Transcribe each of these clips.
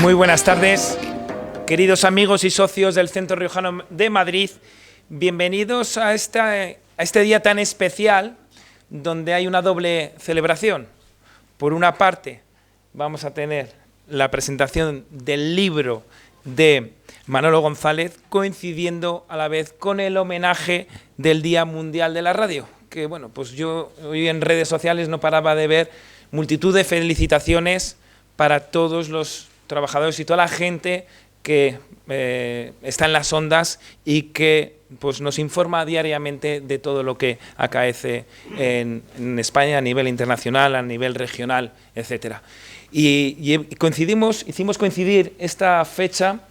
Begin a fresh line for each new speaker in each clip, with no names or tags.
Muy buenas tardes, queridos amigos y socios del Centro Riojano de Madrid. Bienvenidos a este día tan especial, donde hay una doble celebración. Por una parte, vamos a tener la presentación del libro de Manolo González, coincidiendo a la vez con el homenaje del Día Mundial de la Radio, que bueno, pues yo hoy en redes sociales no paraba de ver multitud de felicitaciones para todos los trabajadores y toda la gente que está en las ondas y que pues nos informa diariamente de todo lo que acaece en España a nivel internacional, a nivel regional, etcétera. Y hicimos coincidir esta fecha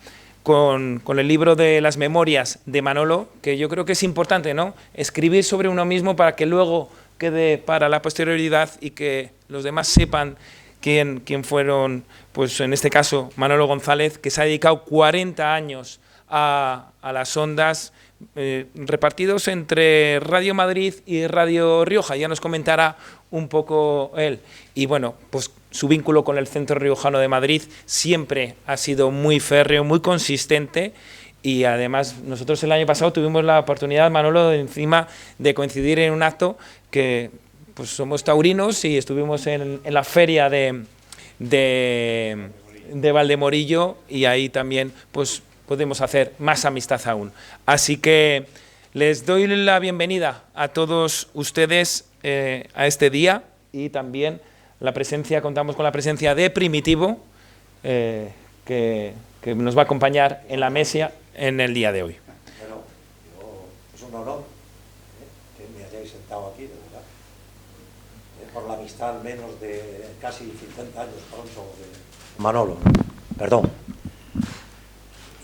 con el libro de las memorias de Manolo, que yo creo que es importante, ¿no? Escribir sobre uno mismo para que luego quede para la posterioridad y que los demás sepan quién fueron, pues en este caso Manolo González, que se ha dedicado 40 años a las ondas, repartidos entre Radio Madrid y Radio Rioja. Ya nos comentará un poco él. Y bueno, pues su vínculo con el Centro Riojano de Madrid siempre ha sido muy férreo, muy consistente. Y además nosotros el año pasado tuvimos la oportunidad, Manolo, encima de coincidir en un acto que pues somos taurinos y estuvimos en la feria de Valdemorillo, y ahí también pues podemos hacer más amistad aún. Así que les doy la bienvenida a todos ustedes a este día, y también contamos con la presencia de Primitivo, que nos va a acompañar en la mesa en el día de hoy.
Bueno, es un honor que me hayáis sentado aquí, de verdad. Por la amistad al menos de casi 50 años pronto de Manolo, perdón.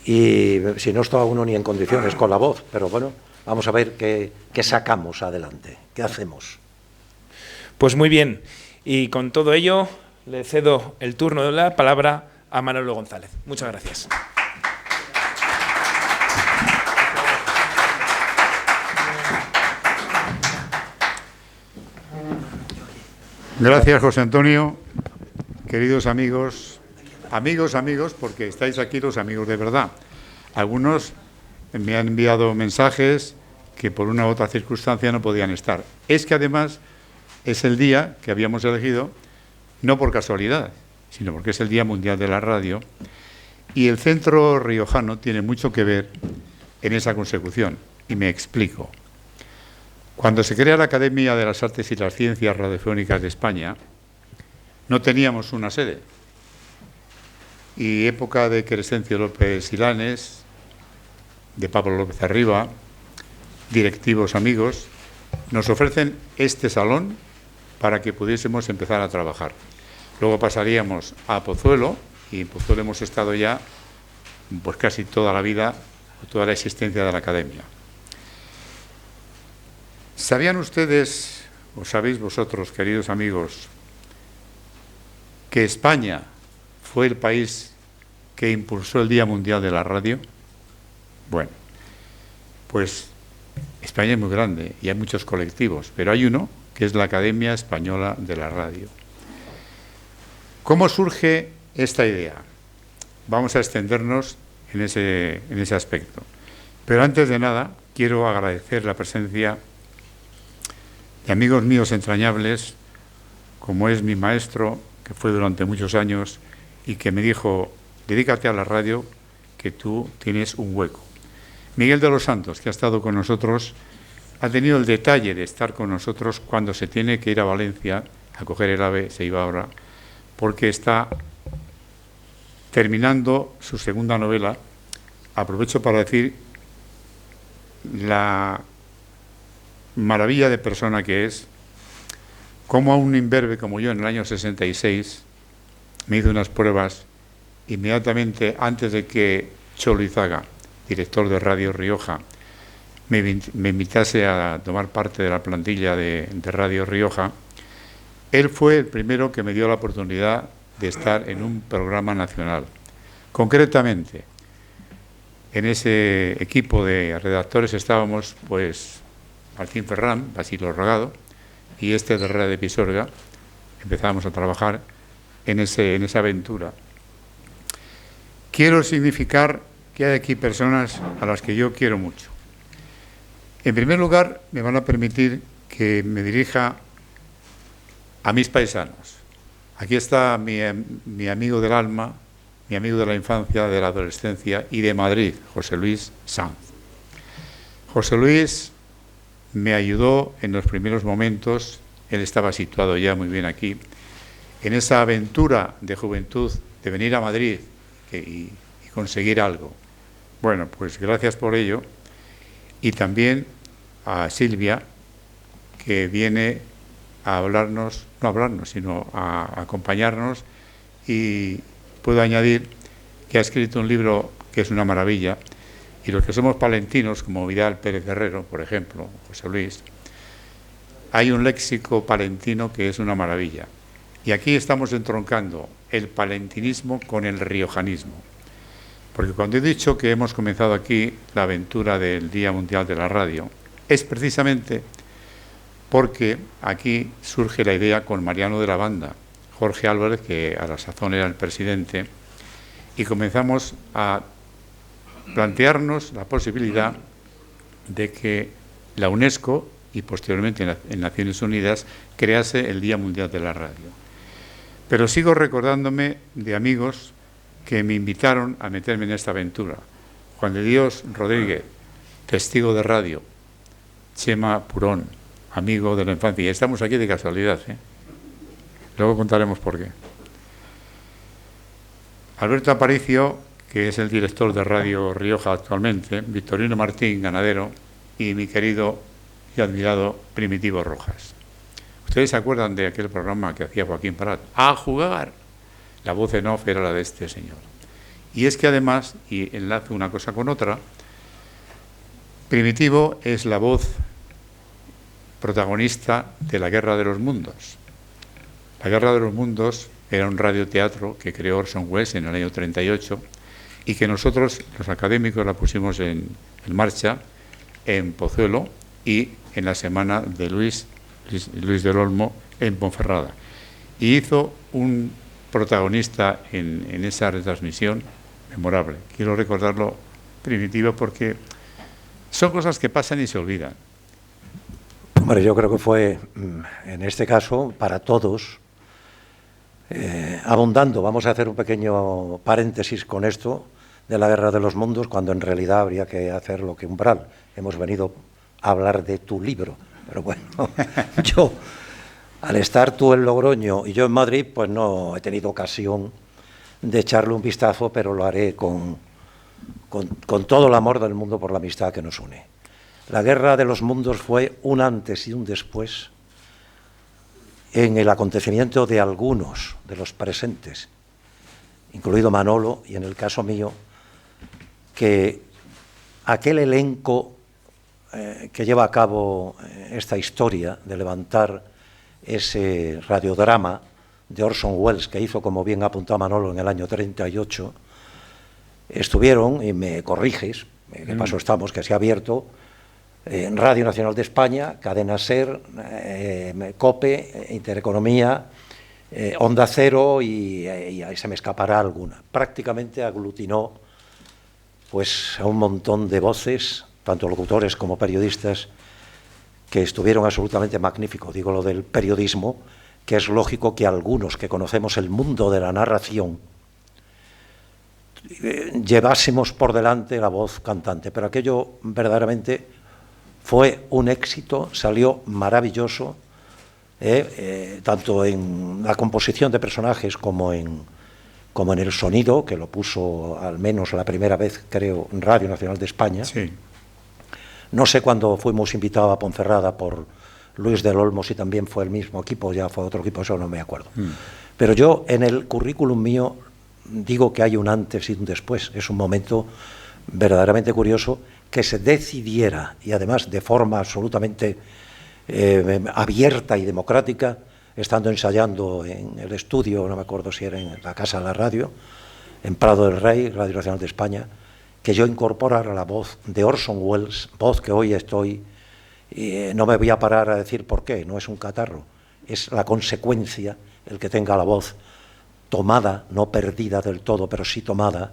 Y si no estaba uno ni en condiciones con la voz, pero bueno, vamos a ver qué sacamos adelante, qué hacemos.
Pues muy bien, y con todo ello le cedo el turno de la palabra a Manolo González. Muchas gracias.
Gracias, José Antonio. Queridos amigos, porque estáis aquí los amigos de verdad. Algunos me han enviado mensajes que por una u otra circunstancia no podían estar. Es que además es el día que habíamos elegido, no por casualidad, sino porque es el Día Mundial de la Radio, y el Centro Riojano tiene mucho que ver en esa consecución, y me explico. Cuando se crea la Academia de las Artes y las Ciencias Radiofónicas de España, no teníamos una sede. Y época de Crescencio López Silanes, de Pablo López Arriba, directivos amigos, nos ofrecen este salón para que pudiésemos empezar a trabajar. Luego pasaríamos a Pozuelo, y en Pozuelo hemos estado ya pues casi toda la vida, toda la existencia de la Academia. ¿Sabían ustedes, o sabéis vosotros, queridos amigos, que España fue el país que impulsó el Día Mundial de la Radio? Bueno, pues España es muy grande y hay muchos colectivos, pero hay uno que es la Academia Española de la Radio. ¿Cómo surge esta idea? Vamos a extendernos en ese aspecto. Pero antes de nada, quiero agradecer la presencia de amigos míos entrañables, como es mi maestro, que fue durante muchos años y que me dijo: dedícate a la radio, que tú tienes un hueco. Miguel de los Santos, que ha estado con nosotros, ha tenido el detalle de estar con nosotros cuando se tiene que ir a Valencia a coger el AVE, se iba ahora, porque está terminando su segunda novela. Aprovecho para decir la maravilla de persona que es, como a un imberbe como yo en el año 66 me hizo unas pruebas inmediatamente antes de que Cholo Izaga, director de Radio Rioja, me invitase a tomar parte de la plantilla de Radio Rioja. Él fue el primero que me dio la oportunidad de estar en un programa nacional. Concretamente, en ese equipo de redactores estábamos pues Martín Ferrán, Basilio Rogado y de Radio de Pisorga. Empezamos a trabajar en esa aventura. quiero significar que hay aquí personas a las que yo quiero mucho. En primer lugar, me van a permitir que me dirija a mis paisanos. Aquí está mi amigo del alma, mi amigo de la infancia, de la adolescencia y de Madrid, José Luis Sanz. José Luis me ayudó en los primeros momentos, él estaba situado ya muy bien aquí, en esa aventura de juventud de venir a Madrid y conseguir algo. Bueno, pues gracias por ello. Y también a Silvia, que viene a hablarnos, no a hablarnos, sino a acompañarnos, y puedo añadir que ha escrito un libro que es una maravilla, y los que somos palentinos, como Vidal Pérez Guerrero, por ejemplo, José Luis, hay un léxico palentino que es una maravilla. Y aquí estamos entroncando el palentinismo con el riojanismo. Porque cuando he dicho que hemos comenzado aquí la aventura del Día Mundial de la Radio, es precisamente porque aquí surge la idea con Mariano de la Banda, Jorge Álvarez, que a la sazón era el presidente, y comenzamos a plantearnos la posibilidad de que la UNESCO y posteriormente en Naciones Unidas crease el Día Mundial de la Radio. Pero sigo recordándome de amigos que me invitaron a meterme en esta aventura. Juan de Dios Rodríguez, testigo de radio, Chema Purón, amigo de la infancia, y estamos aquí de casualidad, ¿eh? Luego contaremos por qué. Alberto Aparicio, que es el director de Radio Rioja actualmente, Victorino Martín, ganadero, y mi querido y admirado Primitivo Rojas. ¿Ustedes se acuerdan de aquel programa que hacía Joaquín Prat? ¡A jugar! La voz en off era la de este señor. Y es que además, y enlazo una cosa con otra, Primitivo es la voz protagonista de La Guerra de los Mundos. La Guerra de los Mundos era un radioteatro que creó Orson Welles en el año 38 y que nosotros, los académicos, la pusimos en marcha en Pozuelo y en la semana de Luis del Olmo en Ponferrada. Y hizo un protagonista en esa retransmisión memorable. Quiero recordarlo, Primitivo, porque son cosas que pasan y se olvidan.
Hombre, yo creo que fue, en este caso, para todos, abundando. Vamos a hacer un pequeño paréntesis con esto de la Guerra de los Mundos, cuando en realidad habría que hacer lo que Umbral. Hemos venido a hablar de tu libro, pero bueno, yo, al estar tú en Logroño y yo en Madrid, pues no he tenido ocasión de echarle un vistazo, pero lo haré con todo el amor del mundo por la amistad que nos une. La Guerra de los Mundos fue un antes y un después en el acontecimiento de algunos de los presentes, incluido Manolo, y en el caso mío, que aquel elenco que lleva a cabo esta historia de levantar ese radiodrama de Orson Welles, que hizo, como bien apuntó Manolo, en el año 38, estuvieron, y me corriges, ¿qué paso estamos?, que se ha abierto en Radio Nacional de España, Cadena SER, COPE, Intereconomía, Onda Cero y ahí se me escapará alguna. Prácticamente aglutinó pues a un montón de voces, tanto locutores como periodistas, que estuvieron absolutamente magníficos. Digo lo del periodismo, que es lógico que algunos que conocemos el mundo de la narración llevásemos por delante la voz cantante, pero aquello verdaderamente fue un éxito, salió maravilloso, tanto en la composición de personajes como en el sonido, que lo puso al menos la primera vez, creo, en Radio Nacional de España.
Sí.
No sé cuándo fuimos invitados a Ponferrada por Luis del Olmo, si también fue el mismo equipo, ya fue otro equipo, eso no me acuerdo. Pero yo, en el currículum mío, digo que hay un antes y un después. Es un momento verdaderamente curioso que se decidiera, y además de forma absolutamente abierta y democrática, estando ensayando en el estudio, no me acuerdo si era en la Casa de la Radio, en Prado del Rey, Radio Nacional de España, que yo incorporara la voz de Orson Welles, voz que hoy estoy, no me voy a parar a decir por qué, no es un catarro, es la consecuencia el que tenga la voz tomada, no perdida del todo, pero sí tomada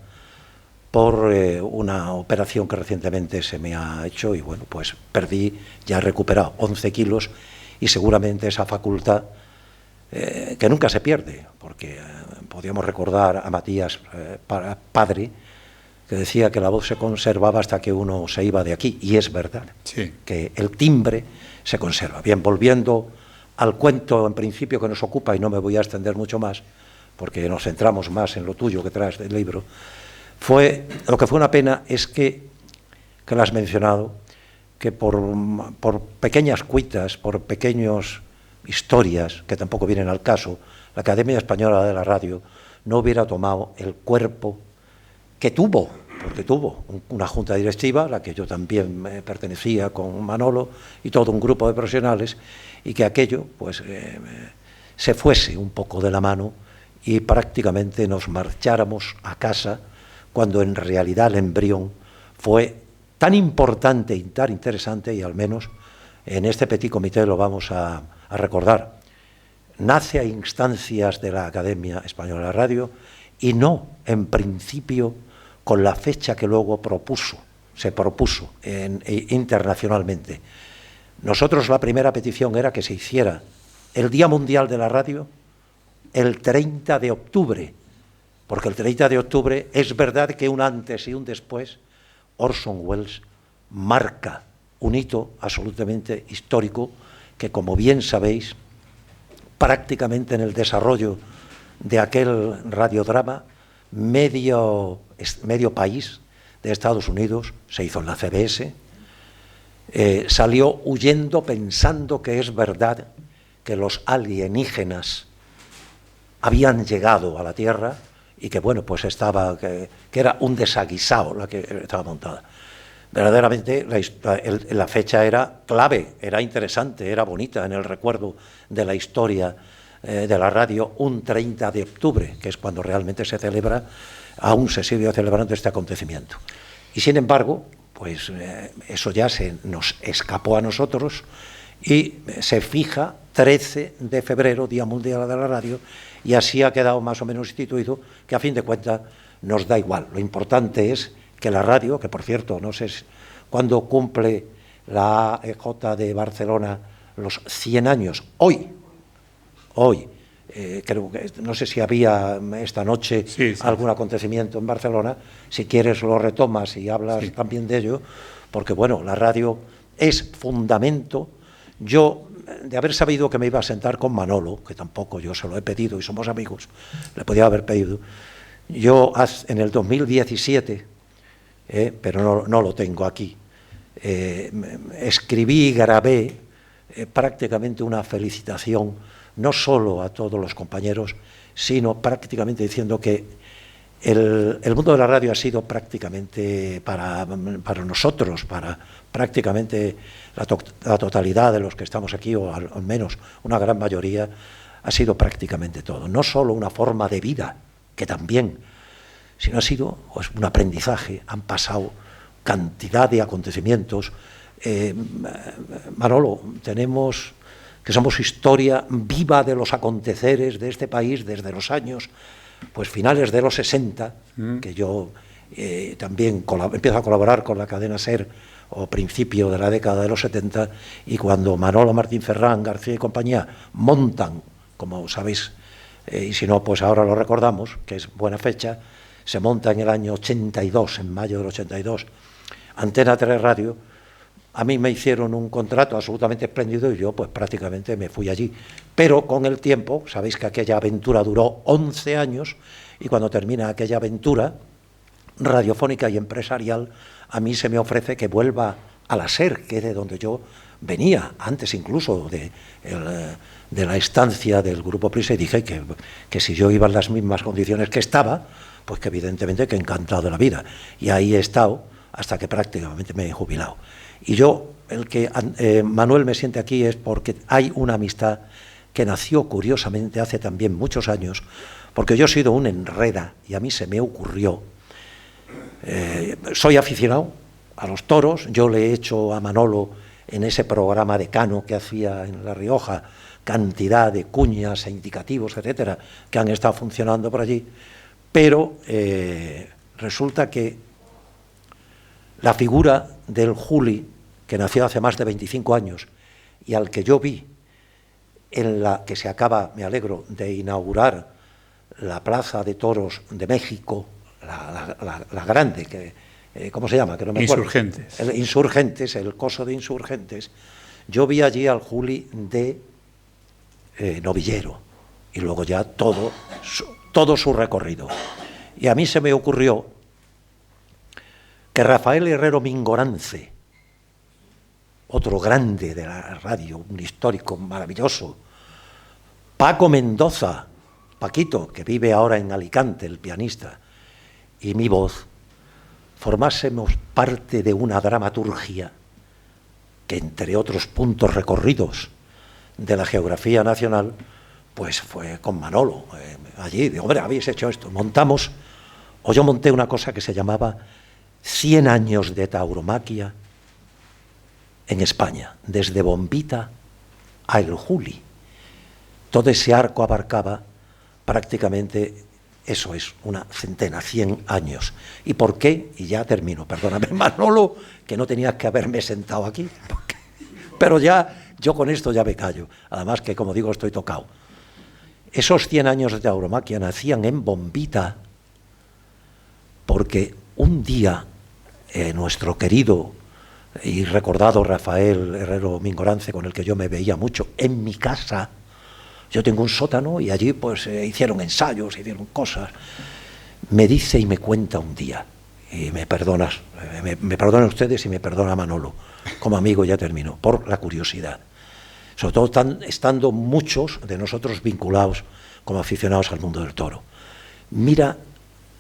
por una operación que recientemente se me ha hecho y bueno, pues perdí, ya he recuperado 11 kilos y seguramente esa facultad que nunca se pierde, porque podíamos recordar a Matías padre, que decía que la voz se conservaba hasta que uno se iba de aquí, y es verdad,
Sí.
que el timbre se conserva. Bien, volviendo al cuento en principio que nos ocupa, y no me voy a extender mucho más, porque nos centramos más en lo tuyo que traes del libro, lo que fue una pena es que lo has mencionado, que por pequeñas cuitas, por pequeñas historias, que tampoco vienen al caso, la Academia Española de la Radio no hubiera tomado el cuerpo que tuvo, porque tuvo una junta directiva, a la que yo también pertenecía con Manolo y todo un grupo de profesionales, y que aquello pues se fuese un poco de la mano y prácticamente nos marcháramos a casa, cuando en realidad el embrión fue tan importante y tan interesante, y al menos en este petit comité lo vamos a recordar. Nace a instancias de la Academia Española de la Radio y no, en principio, con la fecha que luego se propuso internacionalmente. Nosotros la primera petición era que se hiciera el Día Mundial de la Radio el 30 de octubre, porque el 30 de octubre es verdad que un antes y un después, Orson Welles marca un hito absolutamente histórico que, como bien sabéis, prácticamente en el desarrollo de aquel radiodrama, medio país de Estados Unidos, se hizo en la CBS, salió huyendo pensando que es verdad que los alienígenas habían llegado a la Tierra y que, bueno, pues que era un desaguisado la que estaba montada. Verdaderamente la fecha era clave, era interesante, era bonita en el recuerdo de la historia de la radio, un 30 de octubre, que es cuando realmente se celebra, aún se sigue celebrando este acontecimiento. Y sin embargo, pues eso ya se nos escapó a nosotros y se fija 13 de febrero, Día Mundial de la Radio, y así ha quedado más o menos instituido, que a fin de cuentas nos da igual. Lo importante es que la radio, que por cierto, no sé cuándo cumple la AEJ de Barcelona los 100 años, hoy, creo que, no sé si había esta noche algún acontecimiento en Barcelona, si quieres lo retomas y hablas también de ello, porque bueno, la radio es fundamento. Yo, de haber sabido que me iba a sentar con Manolo, que tampoco yo se lo he pedido y somos amigos, le podía haber pedido, yo en el 2017, pero no lo tengo aquí, escribí y grabé prácticamente una felicitación, no solo a todos los compañeros, sino prácticamente diciendo que el mundo de la radio ha sido prácticamente para nosotros, para prácticamente la totalidad de los que estamos aquí, o al menos una gran mayoría, ha sido prácticamente todo. No solo una forma de vida, que también, sino ha sido pues, un aprendizaje. Han pasado cantidad de acontecimientos. Manolo, tenemos que somos historia viva de los aconteceres de este país desde los años pues finales de los 60, que yo también empiezo a colaborar con la cadena SER, o principio de la década de los 70, y cuando Manolo Martín Ferrán, García y compañía montan, como sabéis, y si no, pues ahora lo recordamos, que es buena fecha, se monta en el año 82, en mayo del 82, Antena 3 Radio. A mí me hicieron un contrato absolutamente espléndido y yo pues prácticamente me fui allí. Pero con el tiempo, sabéis que aquella aventura duró 11 años, y cuando termina aquella aventura radiofónica y empresarial, a mí se me ofrece que vuelva a la SER, que es de donde yo venía, antes incluso de la estancia del Grupo Prisa, y dije que si yo iba en las mismas condiciones que estaba, pues que evidentemente que encantado de la vida. Y ahí he estado hasta que prácticamente me he jubilado. Y yo, el que Manuel me siente aquí es porque hay una amistad que nació curiosamente hace también muchos años, porque yo he sido un enreda y a mí se me ocurrió. Soy aficionado a los toros, yo le he hecho a Manolo en ese programa de Cano que hacía en La Rioja cantidad de cuñas e indicativos, etcétera, que han estado funcionando por allí, pero resulta que la figura del Juli, que nació hace más de 25 años y al que yo vi en la que se acaba, me alegro, de inaugurar la Plaza de Toros de México, la grande, que, ¿cómo se llama? Que no me acuerdo.
Insurgentes.
Insurgentes, el coso de Insurgentes. Yo vi allí al Juli de novillero y luego ya todo su recorrido. Y a mí se me ocurrió que Rafael Herrero Mingorance, otro grande de la radio, un histórico maravilloso, Paco Mendoza, Paquito, que vive ahora en Alicante, el pianista, y mi voz, formásemos parte de una dramaturgia que, entre otros puntos recorridos de la geografía nacional, pues fue con Manolo. Allí, digo, hombre, habéis hecho esto. Yo monté una cosa que se llamaba 100 años de tauromaquia en España, desde Bombita a El Juli. Todo ese arco abarcaba prácticamente, eso es, una centena, 100 años. ¿Y por qué? Y ya termino, perdóname, Manolo, que no tenías que haberme sentado aquí, pero ya, yo con esto ya me callo, además que, como digo, estoy tocado. Esos 100 años de tauromaquia nacían en Bombita porque un día nuestro querido y recordado Rafael Herrero Mingorance, con el que yo me veía mucho, en mi casa, yo tengo un sótano y allí pues hicieron ensayos, hicieron cosas, me dice y me cuenta un día, y me perdonan ustedes y me perdona Manolo, como amigo ya termino, por la curiosidad, sobre todo estando muchos de nosotros vinculados como aficionados al mundo del toro. Mira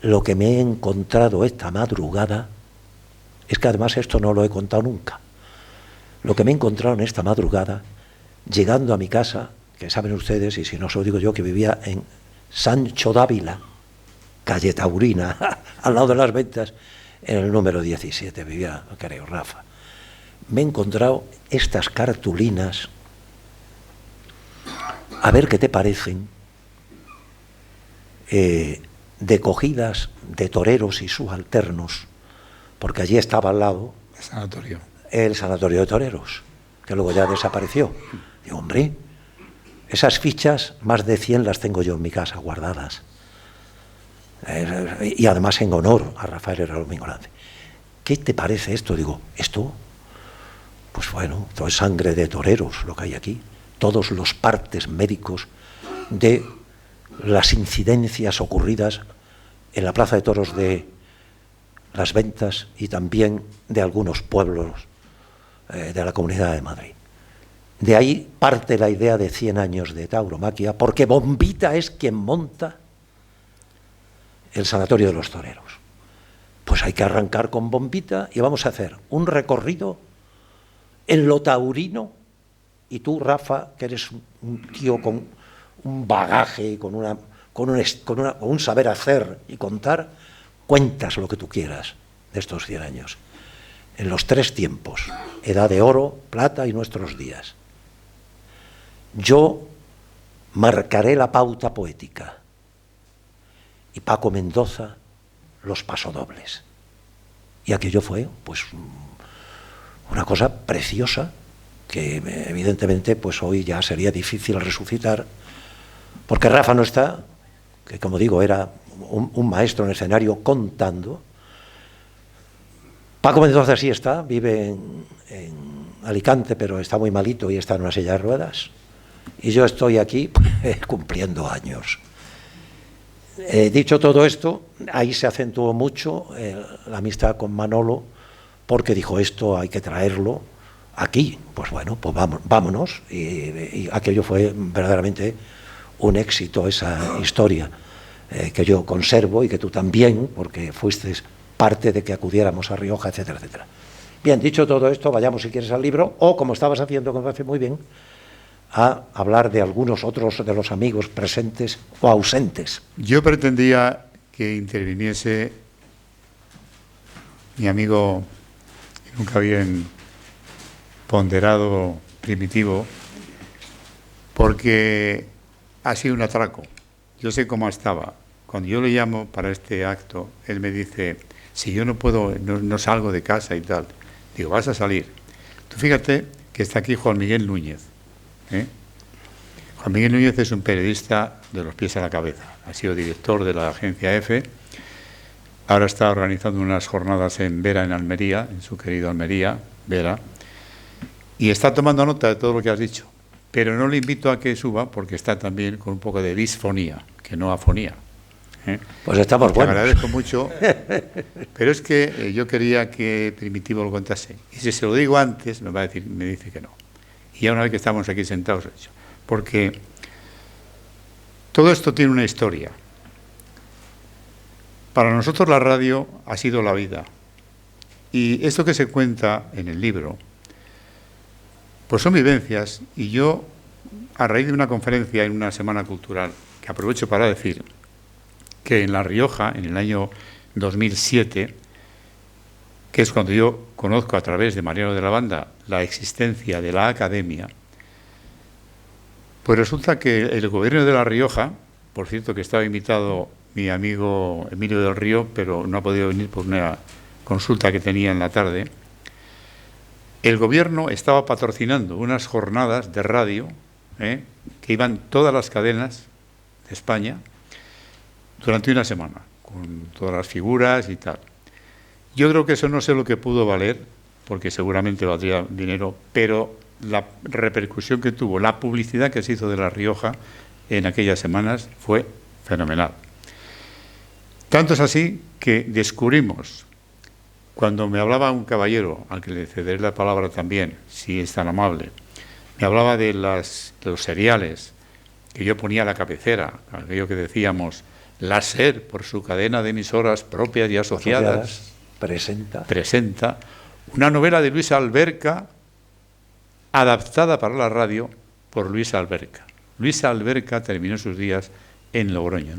lo que me he encontrado esta madrugada. Es que además esto no lo he contado nunca. Lo que me he encontrado en esta madrugada, llegando a mi casa, que saben ustedes, y si no se lo digo yo, que vivía en Sancho Dávila, calle Taurina, al lado de las Ventas, en el número 17, vivía, creo, Rafa. Me he encontrado estas cartulinas, a ver qué te parecen, de cogidas de toreros y subalternos, porque allí estaba al lado el sanatorio de toreros, que luego ya desapareció. Digo, hombre, esas fichas, más de 100 las tengo yo en mi casa guardadas. Y además en honor a Rafael Herrero Mingorance. ¿Qué te parece esto? Digo, esto, pues bueno, todo es sangre de toreros lo que hay aquí. Todos los partes médicos de las incidencias ocurridas en la Plaza de Toros de Las Ventas y también de algunos pueblos de la Comunidad de Madrid. De ahí parte la idea de 100 años de tauromaquia, porque Bombita es quien monta el sanatorio de los toreros. Pues hay que arrancar con Bombita y vamos a hacer un recorrido en lo taurino, y tú, Rafa, que eres un tío con un bagaje, con un saber hacer y contar, cuentas lo que tú quieras de estos 100 años, en los 3 tiempos, edad de oro, plata y nuestros días. Yo marcaré la pauta poética y Paco Mendoza los pasodobles. Y aquello fue, pues, una cosa preciosa que evidentemente pues hoy ya sería difícil resucitar, porque Rafa no está, que como digo era un maestro en el escenario contando. Paco Mendoza sí está, vive en Alicante, pero está muy malito y está en una silla de ruedas. Y yo estoy aquí cumpliendo años. Dicho todo esto, ahí se acentuó mucho la amistad con Manolo, porque dijo, esto hay que traerlo aquí. Pues bueno, pues vámonos. Y aquello fue verdaderamente un éxito, esa historia, que yo conservo y que tú también, porque fuiste parte de que acudiéramos a Rioja, etcétera, etcétera. Bien, dicho todo esto, vayamos si quieres al libro, o como estabas haciendo, que me parece muy bien, a hablar de algunos otros de los amigos presentes o ausentes.
Yo pretendía que interviniese mi amigo, nunca bien ponderado, Primitivo, porque ha sido un atraco. Yo sé cómo estaba cuando yo le llamo para este acto, él me dice, si yo no puedo, no salgo de casa y tal. Digo, vas a salir. Tú fíjate que está aquí Juan Miguel Núñez. Juan Miguel Núñez es un periodista de los pies a la cabeza. Ha sido director de la agencia EFE. Ahora está organizando unas jornadas en Vera, en Almería, en su querido Almería, Vera. Y está tomando nota de todo lo que has dicho. Pero no le invito a que suba porque está también con un poco de disfonía, que no afonía.
Pues estamos buenos.
Te agradezco mucho, pero es que yo quería que Primitivo lo contase. Y si se lo digo antes, me dice que no. Y ya una vez que estamos aquí sentados, hecho. Porque todo esto tiene una historia. Para nosotros la radio ha sido la vida. Y esto que se cuenta en el libro, pues son vivencias. Y yo, a raíz de una conferencia en una semana cultural, que aprovecho para decir que en La Rioja, en el año 2007, que es cuando yo conozco a través de Mariano de la Banda la existencia de la academia, pues resulta que el gobierno de La Rioja, por cierto que estaba invitado mi amigo Emilio del Río, pero no ha podido venir por una consulta que tenía en la tarde, el gobierno estaba patrocinando unas jornadas de radio, que iban todas las cadenas de España, durante una semana, con todas las figuras y tal. Yo creo que eso no sé lo que pudo valer, porque seguramente valdría dinero, pero la repercusión que tuvo, la publicidad que se hizo de La Rioja en aquellas semanas fue fenomenal. Tanto es así que descubrimos, cuando me hablaba un caballero, al que le cederé la palabra también, si es tan amable, me hablaba de los seriales, que yo ponía a la cabecera, aquello que decíamos, la SER, por su cadena de emisoras propias y asociadas, presenta una novela de Luis Alberca, adaptada para la radio por Luis Alberca. Luis Alberca terminó sus días en Logroño,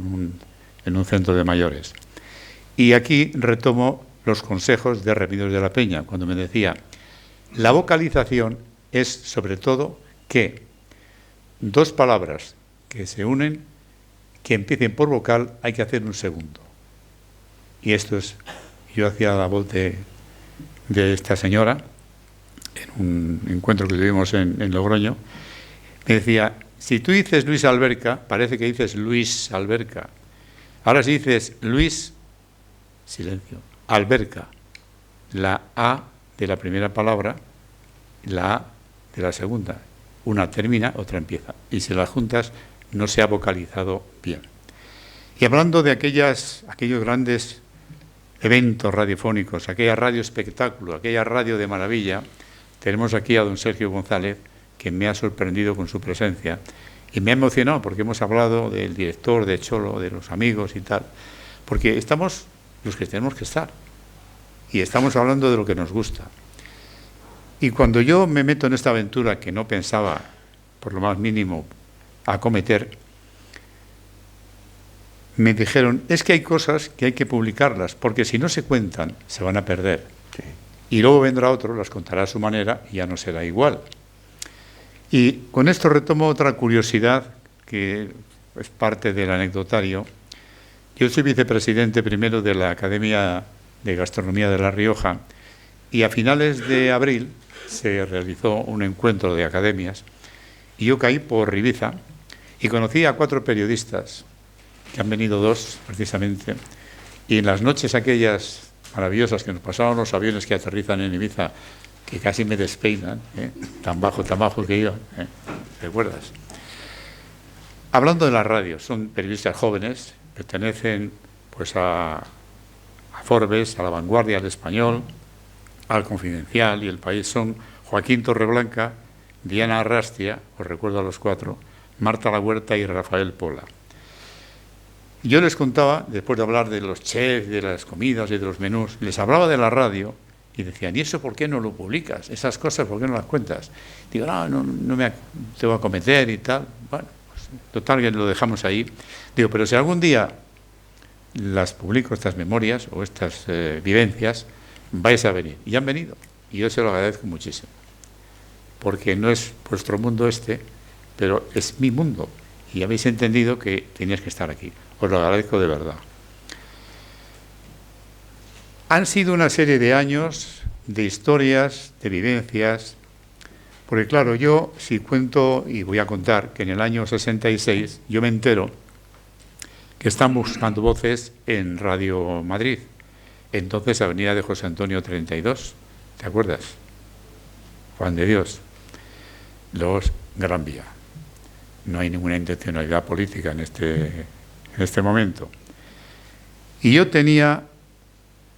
en un centro de mayores. Y aquí retomo los consejos de Remedios de la Peña, cuando me decía, la vocalización es sobre todo que dos palabras que se unen, que empiecen por vocal, hay que hacer un segundo. Y esto es, yo hacía la voz de esta señora, en un encuentro que tuvimos en Logroño, me decía, si tú dices Luis Alberca, parece que dices Luis Alberca. Ahora si dices Luis, silencio, Alberca, la A de la primera palabra, la A de la segunda. Una termina, otra empieza. Y si las juntas, no se ha vocalizado bien. Y hablando de aquellos grandes eventos radiofónicos, aquella radio espectáculo, aquella radio de maravilla, tenemos aquí a don Sergio González, que me ha sorprendido con su presencia y me ha emocionado porque hemos hablado del director, de Cholo, de los amigos y tal, porque estamos los que tenemos que estar y estamos hablando de lo que nos gusta. Y cuando yo me meto en esta aventura que no pensaba, por lo más mínimo, acometer, me dijeron, es que hay cosas que hay que publicarlas, porque si no se cuentan, se van a perder. Sí. Y luego vendrá otro, las contará a su manera y ya no será igual. Y con esto retomo otra curiosidad, que es parte del anecdotario. Yo soy vicepresidente primero de la Academia de Gastronomía de La Rioja, y a finales de abril se realizó un encuentro de academias, y yo caí por Ibiza, y conocí a 4 periodistas, que han venido 2 precisamente, y en las noches aquellas maravillosas que nos pasaban los aviones que aterrizan en Ibiza, que casi me despeinan, tan bajo que iban, ¿recuerdas? Hablando de la radio, son periodistas jóvenes, pertenecen pues a Forbes, a La Vanguardia, al Español, al Confidencial y El País. Son Joaquín Torreblanca, Diana Arrastia, os recuerdo a los 4, Marta La Huerta y Rafael Pola. Yo les contaba, después de hablar de los chefs, de las comidas y de los menús, les hablaba de la radio y decían, ¿y eso por qué no lo publicas? Esas cosas, ¿por qué no las cuentas? Digo, no me te voy a cometer y tal. Bueno, pues, total, que lo dejamos ahí. Digo, pero si algún día las publico, estas memorias o estas vivencias, vais a venir. Y han venido. Y yo se lo agradezco muchísimo. Porque no es vuestro mundo este, pero es mi mundo. Y habéis entendido que teníais que estar aquí. Os lo agradezco de verdad. Han sido una serie de años de historias, de vivencias, porque claro, yo si cuento, y voy a contar, que en el año 66 yo me entero que están buscando voces en Radio Madrid, entonces Avenida de José Antonio 32, ¿te acuerdas? Juan de Dios, los Gran Vía. No hay ninguna intencionalidad política en este momento. Y yo tenía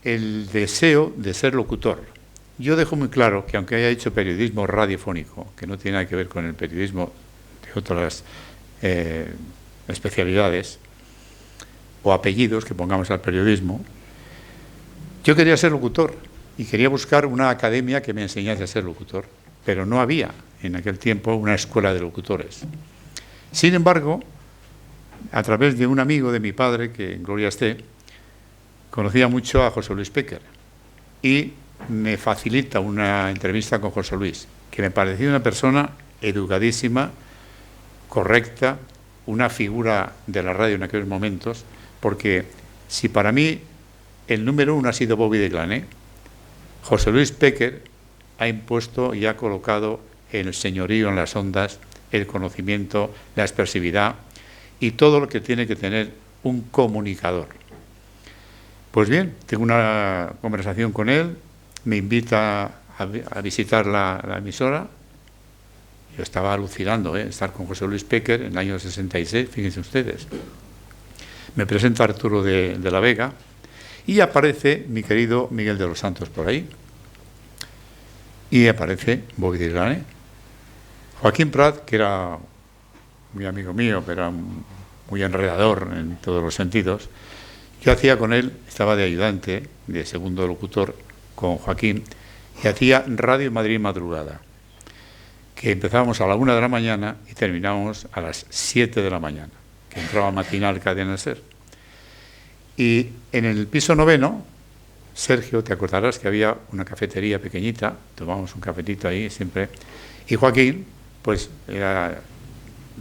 el deseo de ser locutor. Yo dejo muy claro que aunque haya hecho periodismo radiofónico, que no tiene nada que ver con el periodismo de otras especialidades o apellidos que pongamos al periodismo, yo quería ser locutor y quería buscar una academia que me enseñase a ser locutor, pero no había en aquel tiempo una escuela de locutores. Sin embargo, a través de un amigo de mi padre, que en gloria esté, conocía mucho a José Luis Péquer y me facilita una entrevista con José Luis, que me parecía una persona educadísima, correcta, una figura de la radio en aquellos momentos, porque si para mí el número uno ha sido Bobby de Glané, José Luis Péquer ha impuesto y ha colocado el señorío en las ondas, el conocimiento, la expresividad y todo lo que tiene que tener un comunicador. Pues bien, tengo una conversación con él, me invita a visitar la emisora. Yo estaba alucinando, estar con José Luis Péquer en el año 66, fíjense ustedes. Me presenta Arturo de la Vega y aparece mi querido Miguel de los Santos por ahí. Y aparece Bobby de Glané. Joaquín Prat, que era muy amigo mío, pero era muy enredador en todos los sentidos. Yo hacía con él, estaba de ayudante, de segundo locutor con Joaquín, y hacía Radio Madrid Madrugada, que empezábamos a la 1 de la mañana y terminábamos a las 7 de la mañana, que entraba matinal Cadena Ser. Y en el piso 9, Sergio, te acordarás que había una cafetería pequeñita, tomábamos un cafetito ahí siempre, y Joaquín, pues era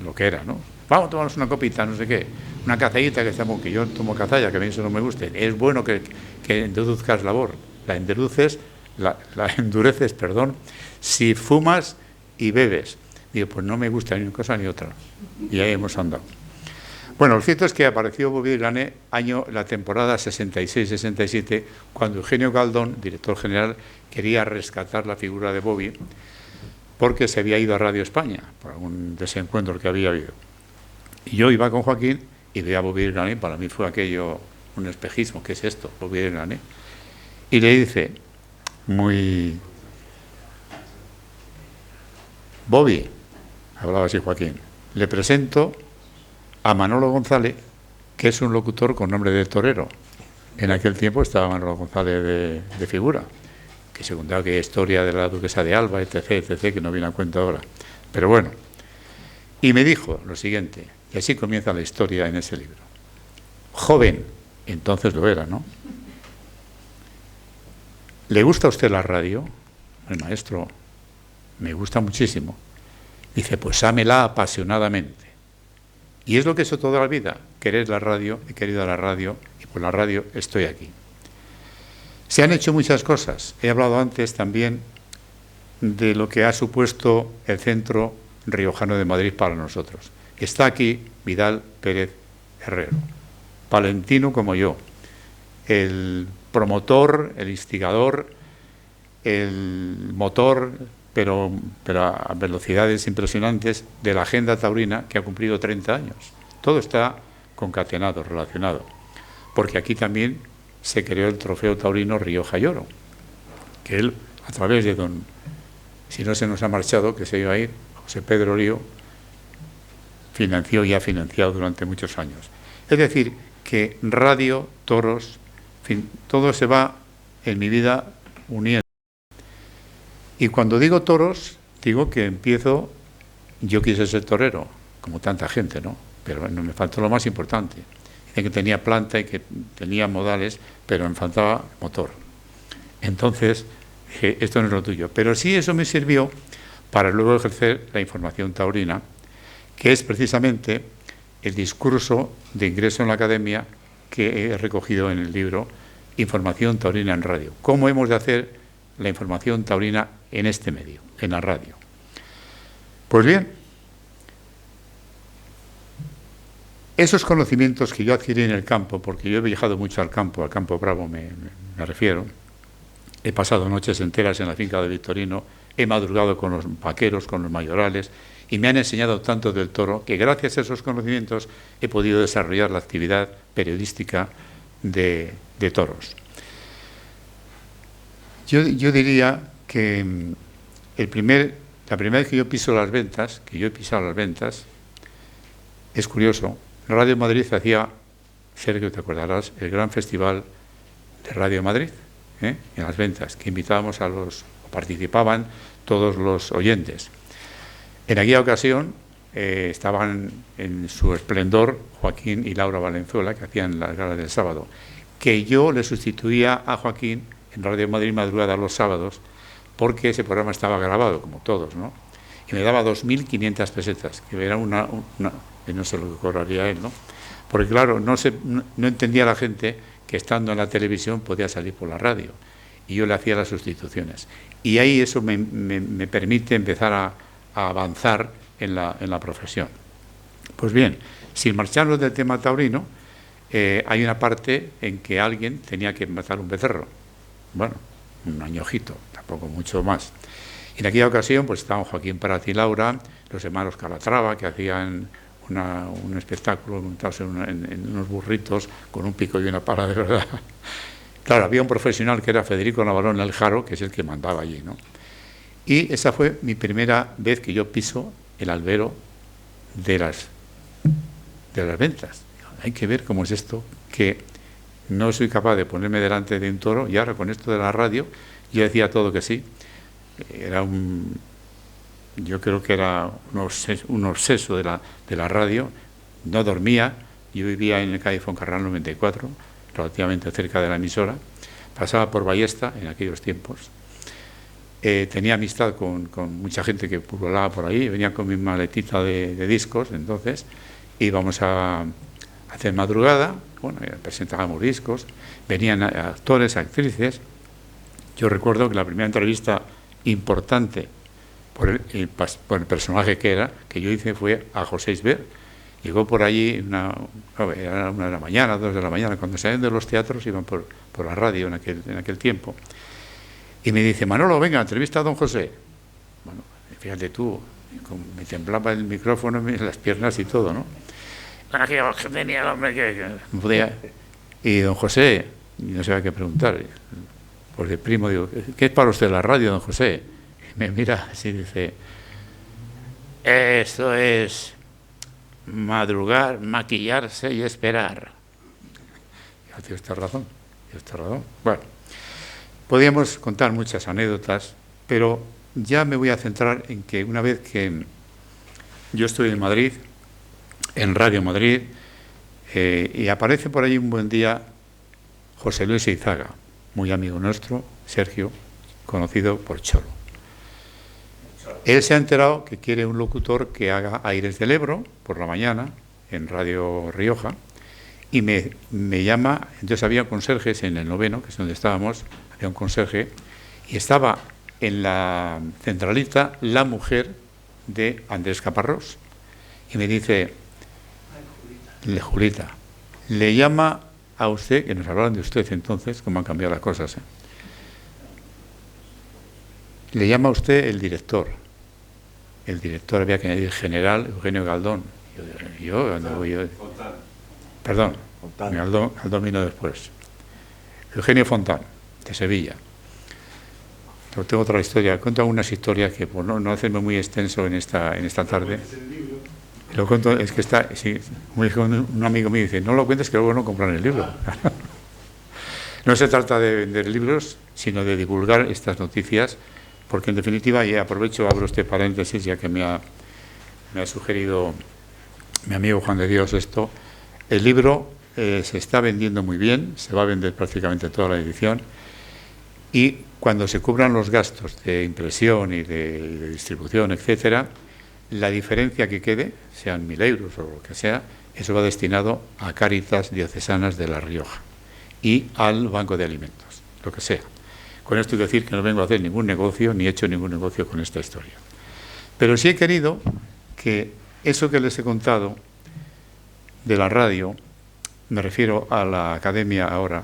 lo que era, ¿no? Vamos a tomarnos una copita, no sé qué, una cazallita que yo tomo cazalla, que a mí eso no me guste. Es bueno que endurezcas la voz, la endureces, si fumas y bebes. Digo, pues no me gusta ni una cosa ni otra. Y ahí hemos andado. Bueno, lo cierto es que apareció Bobby de Glané la temporada 66-67, cuando Eugenio Galdón, director general, quería rescatar la figura de Bobby, porque se había ido a Radio España, por algún desencuentro que había habido. Y yo iba con Joaquín y veía a Bobby de Glané, para mí fue aquello un espejismo, ¿qué es esto? Bobby de Glané. Y le dice, Bobby, hablaba así Joaquín, le presento a Manolo González, que es un locutor con nombre de torero. En aquel tiempo estaba Manolo González de figura, que se contaba que historia de la duquesa de Alba, etc., que no viene a cuenta ahora. Pero bueno, y me dijo lo siguiente, y así comienza la historia en ese libro. Joven, entonces lo era, ¿no? ¿Le gusta a usted la radio? El maestro, me gusta muchísimo. Dice, pues ámela apasionadamente. Y es lo que he hecho toda la vida, querer la radio, he querido la radio, y por la radio estoy aquí. Se han hecho muchas cosas. He hablado antes también de lo que ha supuesto el Centro Riojano de Madrid para nosotros. Está aquí Vidal Pérez Herrero, palentino como yo, el promotor, el instigador, el motor, pero a velocidades impresionantes, de la agenda taurina que ha cumplido 30 años. Todo está concatenado, relacionado, porque aquí también se creó el trofeo taurino Rioja y Oro, que él, a través de si no se nos ha marchado, que se iba a ir, José Pedro Lío, financió y ha financiado durante muchos años. Es decir, que radio, toros, en fin, todo se va en mi vida uniendo. Y cuando digo toros, digo que yo quise ser torero, como tanta gente, ¿no? Pero no me faltó lo más importante. Dicen que tenía planta y que tenía modales, pero me faltaba motor. Entonces, dije, esto no es lo tuyo. Pero sí eso me sirvió para luego ejercer la información taurina, que es precisamente el discurso de ingreso en la academia que he recogido en el libro Información taurina en radio. ¿Cómo hemos de hacer la información taurina en este medio, en la radio? Pues bien, esos conocimientos que yo adquirí en el campo, porque yo he viajado mucho al campo Bravo me refiero, he pasado noches enteras en la finca de Victorino, he madrugado con los vaqueros, con los mayorales, y me han enseñado tanto del toro que gracias a esos conocimientos he podido desarrollar la actividad periodística de toros. Yo diría que la primera vez que yo piso las ventas, que yo he pisado las ventas, es curioso. Radio Madrid hacía, Sergio, te acordarás, el gran festival de Radio Madrid, en las ventas, que invitábamos participaban todos los oyentes. En aquella ocasión estaban en su esplendor Joaquín y Laura Valenzuela, que hacían las galas del sábado, que yo le sustituía a Joaquín en Radio Madrid Madrugada los sábados, porque ese programa estaba grabado, como todos, ¿no? Y me daba 2.500 pesetas, que era que no sé lo que cobraría él, ¿no? Porque claro, no entendía la gente que estando en la televisión podía salir por la radio, y yo le hacía las sustituciones. Y ahí eso me permite empezar a avanzar en la profesión. Pues bien, sin marcharnos del tema taurino, hay una parte en que alguien tenía que matar un becerro. Bueno, un añojito, tampoco mucho más. Y en aquella ocasión pues estaban Joaquín Prat y Laura, los hermanos Calatrava, que hacían un espectáculo montados en unos burritos con un pico y una pala, de verdad. Claro, había un profesional que era Federico Navalón El Jaro, que es el que mandaba allí, ¿no? Y esa fue mi primera vez que yo piso el albero de las ventas. Hay que ver cómo es esto, que no soy capaz de ponerme delante de un toro, y ahora con esto de la radio, yo decía todo que sí. Yo creo que era un obseso de la radio, no dormía. Yo vivía en el calle Foncarral 94, relativamente cerca de la emisora, pasaba por Ballesta en aquellos tiempos, tenía amistad con mucha gente que pululaba por ahí, venía con mi maletita de discos, entonces íbamos a hacer madrugada, bueno, presentábamos discos, venían actores, actrices. Yo recuerdo que la primera entrevista importante por el personaje que yo hice fue a José Isbert. Llegó por allí, era 1 de la mañana, 2 de la mañana, cuando salían de los teatros iban por la radio en aquel tiempo. Y me dice: Manolo, venga, entrevista a don José. Bueno, fíjate tú, me temblaba el micrófono, las piernas y todo, ¿no? Que tenía el hombre que podía. Y don José, no sabía qué preguntar. Pues de primo digo: ¿qué es para usted la radio, don José? Y me mira así y dice: esto es madrugar, maquillarse y esperar. Ya, tío, esta razón. Bueno, podríamos contar muchas anécdotas, pero ya me voy a centrar en que una vez que yo estoy en Madrid, en Radio Madrid, y aparece por ahí un buen día José Luis Eizaga, muy amigo nuestro, Sergio, conocido por Cholo. Él se ha enterado que quiere un locutor que haga Aires del Ebro por la mañana en Radio Rioja, y me llama. Entonces había conserjes en el 9º, que es donde estábamos, había un conserje, y estaba en la centralita la mujer de Andrés Caparrós, y me dice: Julita, le llama a usted, que nos hablaban de usted entonces, cómo han cambiado las cosas, le llama a usted el director había que añadir general Eugenio Galdón. Perdón, Galdón vino después. Eugenio Fontán, de Sevilla. Pero tengo otra historia, cuento algunas historias que por no hacerme muy extenso en esta tarde. Lo cuento, es que está, sí, como dijo un amigo mío, dice: no lo cuentes que luego no compran el libro. No se trata de vender libros, sino de divulgar estas noticias, porque en definitiva, y aprovecho, abro este paréntesis, ya que me ha sugerido mi amigo Juan de Dios esto. El libro se está vendiendo muy bien, se va a vender prácticamente toda la edición, y cuando se cubran los gastos de impresión y de distribución, etcétera, la diferencia que quede, sean 1.000 euros o lo que sea, Eso va destinado a Cáritas Diocesanas de La Rioja y al Banco de Alimentos, lo que sea. Con esto quiero decir que no vengo a hacer ningún negocio, ni he hecho ningún negocio con esta historia. Pero sí he querido que eso que les he contado de la radio, me refiero a la academia ahora,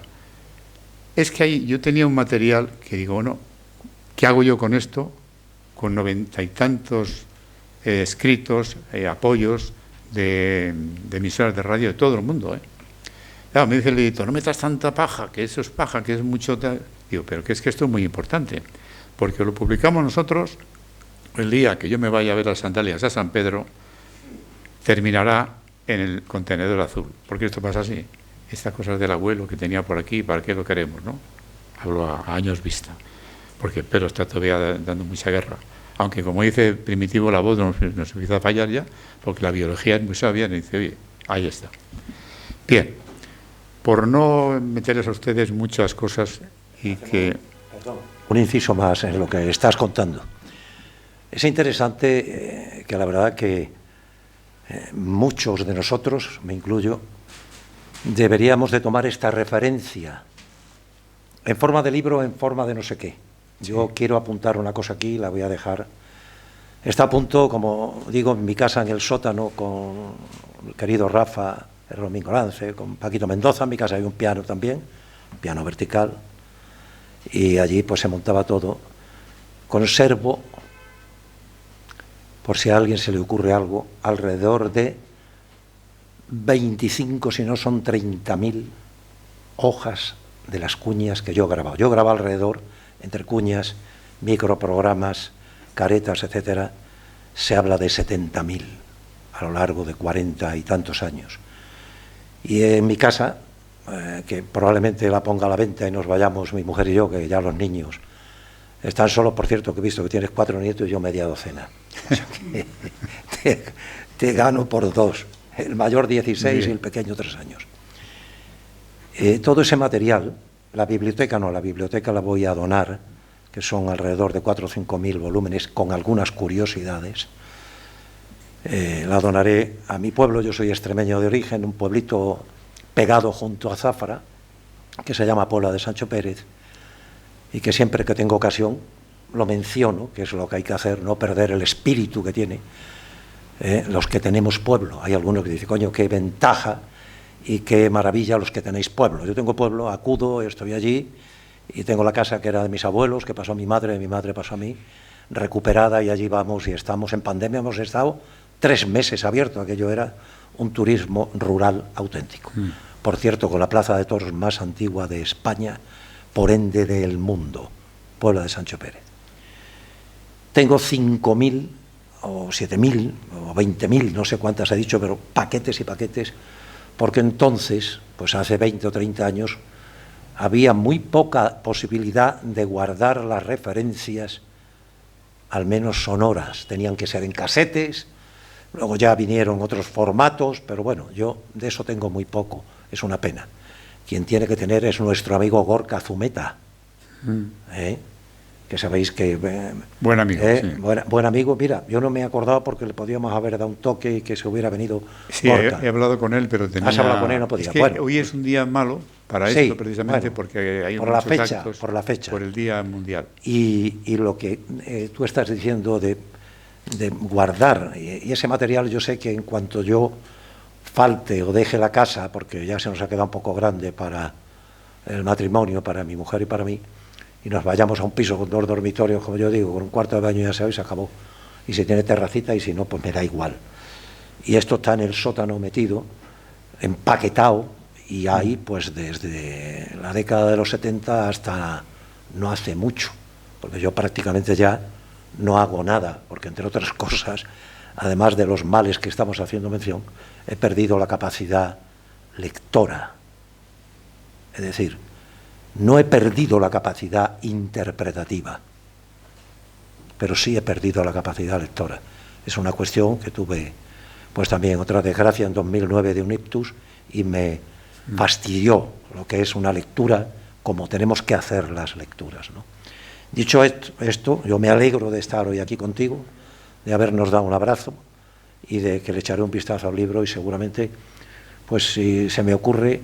es que ahí yo tenía un material que digo, bueno, ¿qué hago yo con esto? Con 90 y tantos escritos, apoyos de emisoras de radio de todo el mundo. Claro, me dice el editor, no metas tanta paja, que eso es paja, que es mucho... Digo, pero que es que esto es muy importante, porque lo publicamos nosotros el día que yo me vaya a ver las sandalias a San Pedro, terminará en el contenedor azul, porque esto pasa así. Estas cosas del abuelo que tenía por aquí, ¿para qué lo queremos, no? Hablo a años vista, porque Pedro está todavía dando mucha guerra. Aunque, como dice Primitivo, la voz nos empieza a fallar ya, porque la biología es muy sabia, y dice, oye, ahí está. Bien, por no meterles a ustedes muchas cosas y que...
Perdón, un inciso más en lo que estás contando. Es interesante que la verdad que muchos de nosotros, me incluyo, deberíamos de tomar esta referencia en forma de libro, en forma de no sé qué. Yo quiero apuntar una cosa aquí, la voy a dejar. Está a punto, como digo, en mi casa, en el sótano, con el querido Rafa Romín Golance, con Paquito Mendoza. En mi casa hay un piano también, un piano vertical, y allí pues se montaba todo. Conservo, por si a alguien se le ocurre algo, alrededor de 25, si no son 30.000 hojas de las cuñas que yo he grabado. Yo grabo alrededor, entre cuñas, microprogramas, caretas, etcétera, se habla de 70.000 a lo largo de 40 y tantos años. Y en mi casa, que probablemente la ponga a la venta y nos vayamos mi mujer y yo, que ya los niños están solos, por cierto, que he visto que tienes 4 nietos y yo media docena. O sea que te gano por 2. El mayor 16 y el pequeño 3 años. Todo ese material, la biblioteca la voy a donar, que son alrededor de 4 o 5.000 volúmenes, con algunas curiosidades. La donaré a mi pueblo. Yo soy extremeño de origen, un pueblito pegado junto a Zafra, que se llama Puebla de Sancho Pérez, y que siempre que tengo ocasión lo menciono, que es lo que hay que hacer, no perder el espíritu que tiene los que tenemos pueblo. Hay algunos que dicen, coño, qué ventaja y qué maravilla los que tenéis pueblo. Yo tengo pueblo, acudo, estoy allí, y tengo la casa que era de mis abuelos, que pasó a mi madre pasó a mí, recuperada, y allí vamos y estamos. En pandemia hemos estado 3 meses abierto, aquello era un turismo rural auténtico. Por cierto, con la plaza de toros más antigua de España, por ende del mundo, Puebla de Sancho Pérez. Tengo 5.000 o 7.000 o 20.000, no sé cuántas he dicho, pero paquetes y paquetes, porque entonces, pues hace 20 o 30 años, había muy poca posibilidad de guardar las referencias, al menos sonoras. Tenían que ser en casetes, luego ya vinieron otros formatos, pero bueno, yo de eso tengo muy poco, es una pena. Quien tiene que tener es nuestro amigo Gorka Zumeta, que sabéis que...
buen amigo, sí.
Buen amigo. Mira, yo no me he acordado porque le podíamos haber dado un toque y que se hubiera venido.
Sí, he hablado con él, pero tenía...
¿Has hablado con él? No podía.
Es que
bueno,
hoy es un día malo para esto, precisamente, porque hay muchos actos
por la fecha.
Por el Día Mundial.
Y lo que tú estás diciendo de guardar, y ese material, yo sé que en cuanto yo falte o deje la casa, porque ya se nos ha quedado un poco grande para el matrimonio, para mi mujer y para mí, y nos vayamos a un piso con 2 dormitorios, como yo digo, con un cuarto de baño, ya sabéis, se acabó. Y si tiene terracita, y si no, pues me da igual. Y esto está en el sótano metido, empaquetado, y hay pues desde la década de los 70 hasta no hace mucho, porque yo prácticamente ya no hago nada, porque entre otras cosas, además de los males que estamos haciendo mención, he perdido la capacidad lectora. Es decir, no he perdido la capacidad interpretativa, pero sí he perdido la capacidad lectora. Es una cuestión que tuve, pues también otra desgracia en 2009 de un ictus, y me fastidió lo que es una lectura como tenemos que hacer las lecturas, ¿no? Dicho esto, yo me alegro de estar hoy aquí contigo, de habernos dado un abrazo y de que le echaré un vistazo al libro, y seguramente pues si se me ocurre,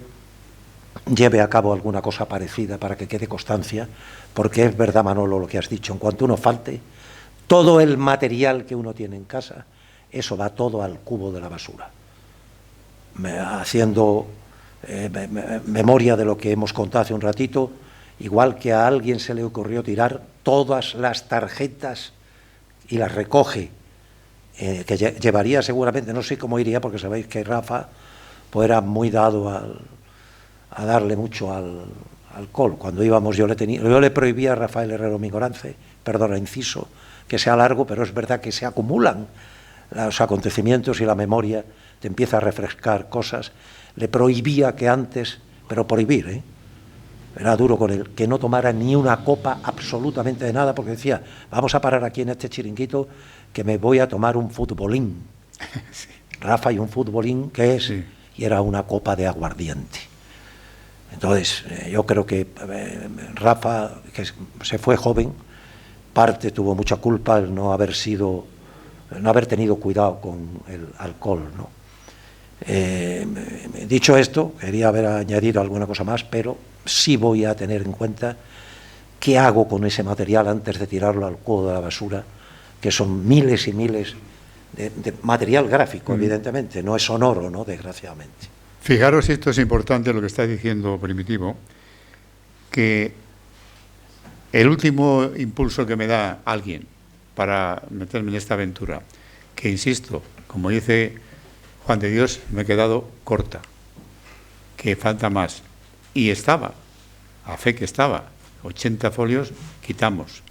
lleve a cabo alguna cosa parecida para que quede constancia, porque es verdad, Manolo, lo que has dicho. En cuanto uno falte, todo el material que uno tiene en casa, eso va todo al cubo de la basura. Haciendo memoria de lo que hemos contado hace un ratito, igual que a alguien se le ocurrió tirar todas las tarjetas y las recoge, que llevaría seguramente, no sé cómo iría, porque sabéis que Rafa pues era muy dado a darle mucho al alcohol. Cuando íbamos yo le prohibía a Rafael Herrero Mingorance, perdona, inciso, que sea largo, pero es verdad que se acumulan los acontecimientos y la memoria te empieza a refrescar cosas. Le prohibía que antes, pero prohibir, era duro con él, que no tomara ni una copa absolutamente de nada, porque decía, vamos a parar aquí en este chiringuito que me voy a tomar un futbolín. Sí. Rafa, y un futbolín, ¿qué es? Sí. Y era una copa de aguardiente. Entonces, yo creo que Rafa, que se fue joven, parte tuvo mucha culpa el no haber tenido cuidado con el alcohol, ¿no? Dicho esto, quería haber añadido alguna cosa más, pero sí voy a tener en cuenta qué hago con ese material antes de tirarlo al cubo de la basura, que son miles y miles de material gráfico, evidentemente, no es sonoro, ¿no?, desgraciadamente.
Fijaros, esto es importante lo que está diciendo Primitivo, que el último impulso que me da alguien para meterme en esta aventura, que insisto, como dice Juan de Dios, me he quedado corta, que falta más. Y estaba, a fe que estaba, 80 folios quitamos.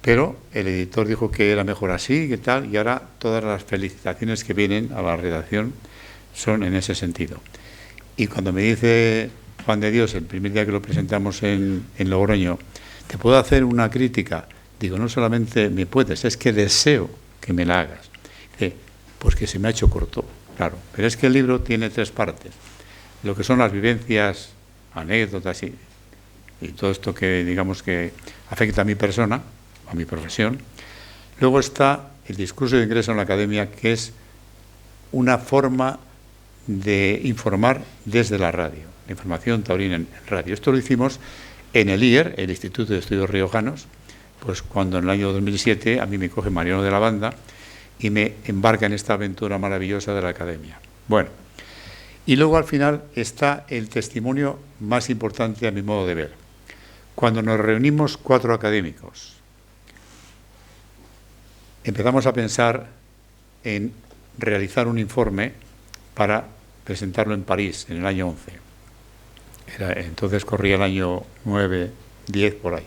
Pero el editor dijo que era mejor así, que tal, y ahora todas las felicitaciones que vienen a la redacción son en ese sentido. Y cuando me dice Juan de Dios, el primer día que lo presentamos en Logroño, ¿te puedo hacer una crítica? Digo, no solamente me puedes, es que deseo que me la hagas. Pues que se me ha hecho corto, claro. Pero es que el libro tiene 3 partes. Lo que son las vivencias, anécdotas y todo esto que, digamos, que afecta a mi persona, a mi profesión. Luego está el discurso de ingreso en la academia, que es una forma de informar desde la radio, la información taurina en radio. Esto lo hicimos en el IER, el Instituto de Estudios Riojanos, pues cuando en el año 2007 a mí me coge Mariano de la Banda y me embarca en esta aventura maravillosa de la academia. Bueno, y luego al final está el testimonio más importante a mi modo de ver. Cuando nos reunimos 4 académicos, empezamos a pensar en realizar un informe para presentarlo en París en el año 11. Entonces corría el año 9, 10, por ahí.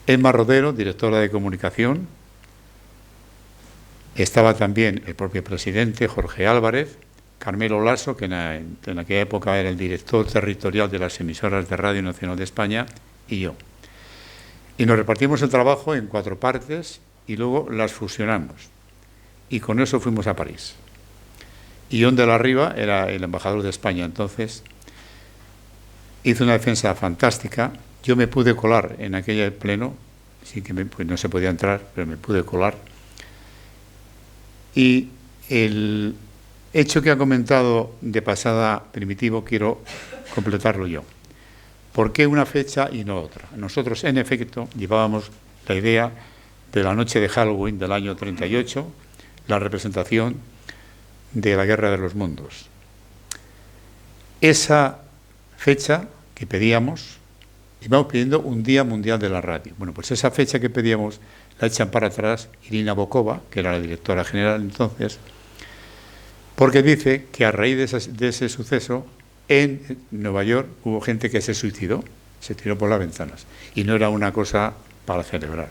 Emma Rodero, directora de comunicación, estaba también el propio presidente, Jorge Álvarez, Carmelo Lasso, que en aquella época era el director territorial de las emisoras de Radio Nacional de España, y yo. Y nos repartimos el trabajo en 4 partes y luego las fusionamos. Y con eso fuimos a París. Y John de la Riva era el embajador de España, entonces hizo una defensa fantástica. Yo me pude colar en aquel pleno, sí que pues no se podía entrar, pero me pude colar. Y el hecho que ha comentado de pasada Primitivo, quiero completarlo yo. ¿Por qué una fecha y no otra? Nosotros, en efecto, llevábamos la idea de la noche de Halloween del año 38, la representación de la Guerra de los Mundos. Esa fecha que pedíamos, íbamos pidiendo un Día Mundial de la Radio. Bueno, pues esa fecha que pedíamos la echan para atrás Irina Bokova, que era la directora general entonces, porque dice que a raíz de ese suceso en Nueva York hubo gente que se suicidó, se tiró por las ventanas, y no era una cosa para celebrar.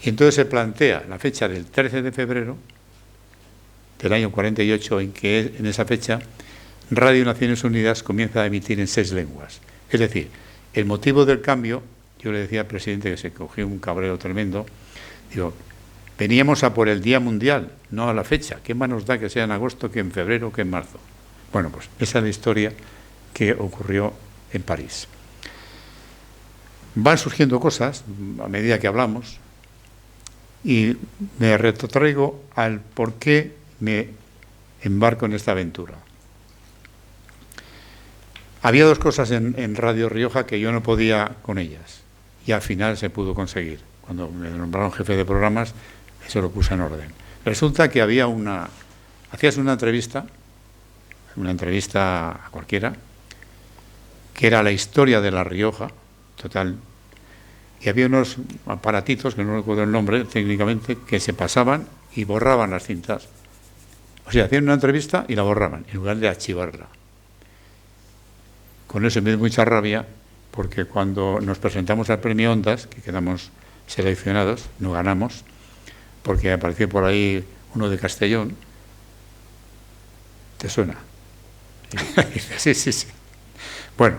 Y entonces se plantea la fecha del 13 de febrero del año 48, en que en esa fecha Radio Naciones Unidas comienza a emitir en 6 lenguas. Es decir, el motivo del cambio, yo le decía al presidente, que se cogió un cabreo tremendo, digo, veníamos a por el Día Mundial, no a la fecha. ¿Qué más nos da que sea en agosto, que en febrero, que en marzo? Bueno, pues esa es la historia que ocurrió en París. Van surgiendo cosas a medida que hablamos y me retrotraigo al por qué me embarco en esta aventura. Había dos cosas en Radio Rioja que yo no podía con ellas, y al final se pudo conseguir. Cuando me nombraron jefe de programas, eso lo puse en orden. Resulta que hacías una entrevista a cualquiera, que era la historia de La Rioja, total, y había unos aparatitos, que no recuerdo el nombre técnicamente, que se pasaban y borraban las cintas. O sea, hacían una entrevista y la borraban, en lugar de archivarla. Con eso me dio mucha rabia, porque cuando nos presentamos al Premio Ondas, que quedamos seleccionados, no ganamos, porque apareció por ahí uno de Castellón. ¿Te suena? Sí. Bueno,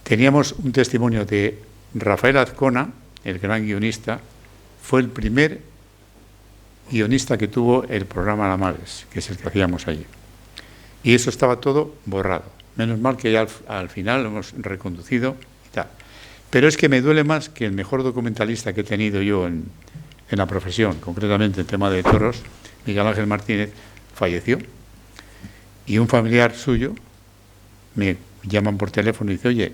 teníamos un testimonio de Rafael Azcona, el gran guionista, fue el primer guionista que tuvo el programa La Maves, que es el que hacíamos allí. Y eso estaba todo borrado. Menos mal que ya al final lo hemos reconducido y tal. Pero es que me duele más que el mejor documentalista que he tenido yo en la profesión, concretamente en tema de toros, Miguel Ángel Martínez, falleció. Y un familiar suyo me llaman por teléfono y dice: oye,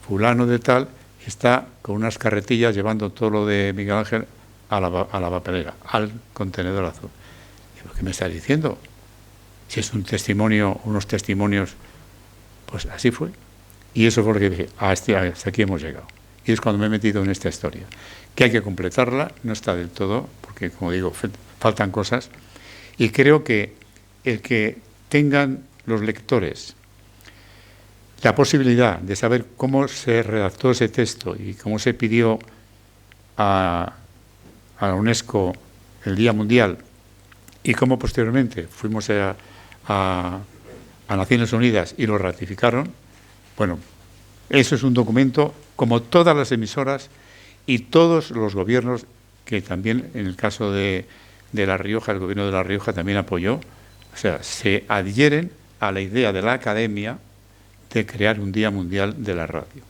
fulano de tal está con unas carretillas llevando todo lo de Miguel Ángel a la papelera, al contenedor azul. Digo, ¿qué me estás diciendo? Si es un testimonio, unos testimonios, pues así fue. Y eso fue lo que dije, hasta aquí hemos llegado. Y es cuando me he metido en esta historia, que hay que completarla, no está del todo, porque como digo, faltan cosas, y creo que el que tengan los lectores la posibilidad de saber cómo se redactó ese texto y cómo se pidió a la UNESCO el Día Mundial y cómo posteriormente fuimos a Naciones Unidas y lo ratificaron, bueno, eso es un documento como todas las emisoras y todos los gobiernos, que también en el caso de La Rioja, el gobierno de La Rioja también apoyó, o sea, se adhieren a la idea de la Academia de crear un Día Mundial de la Radio.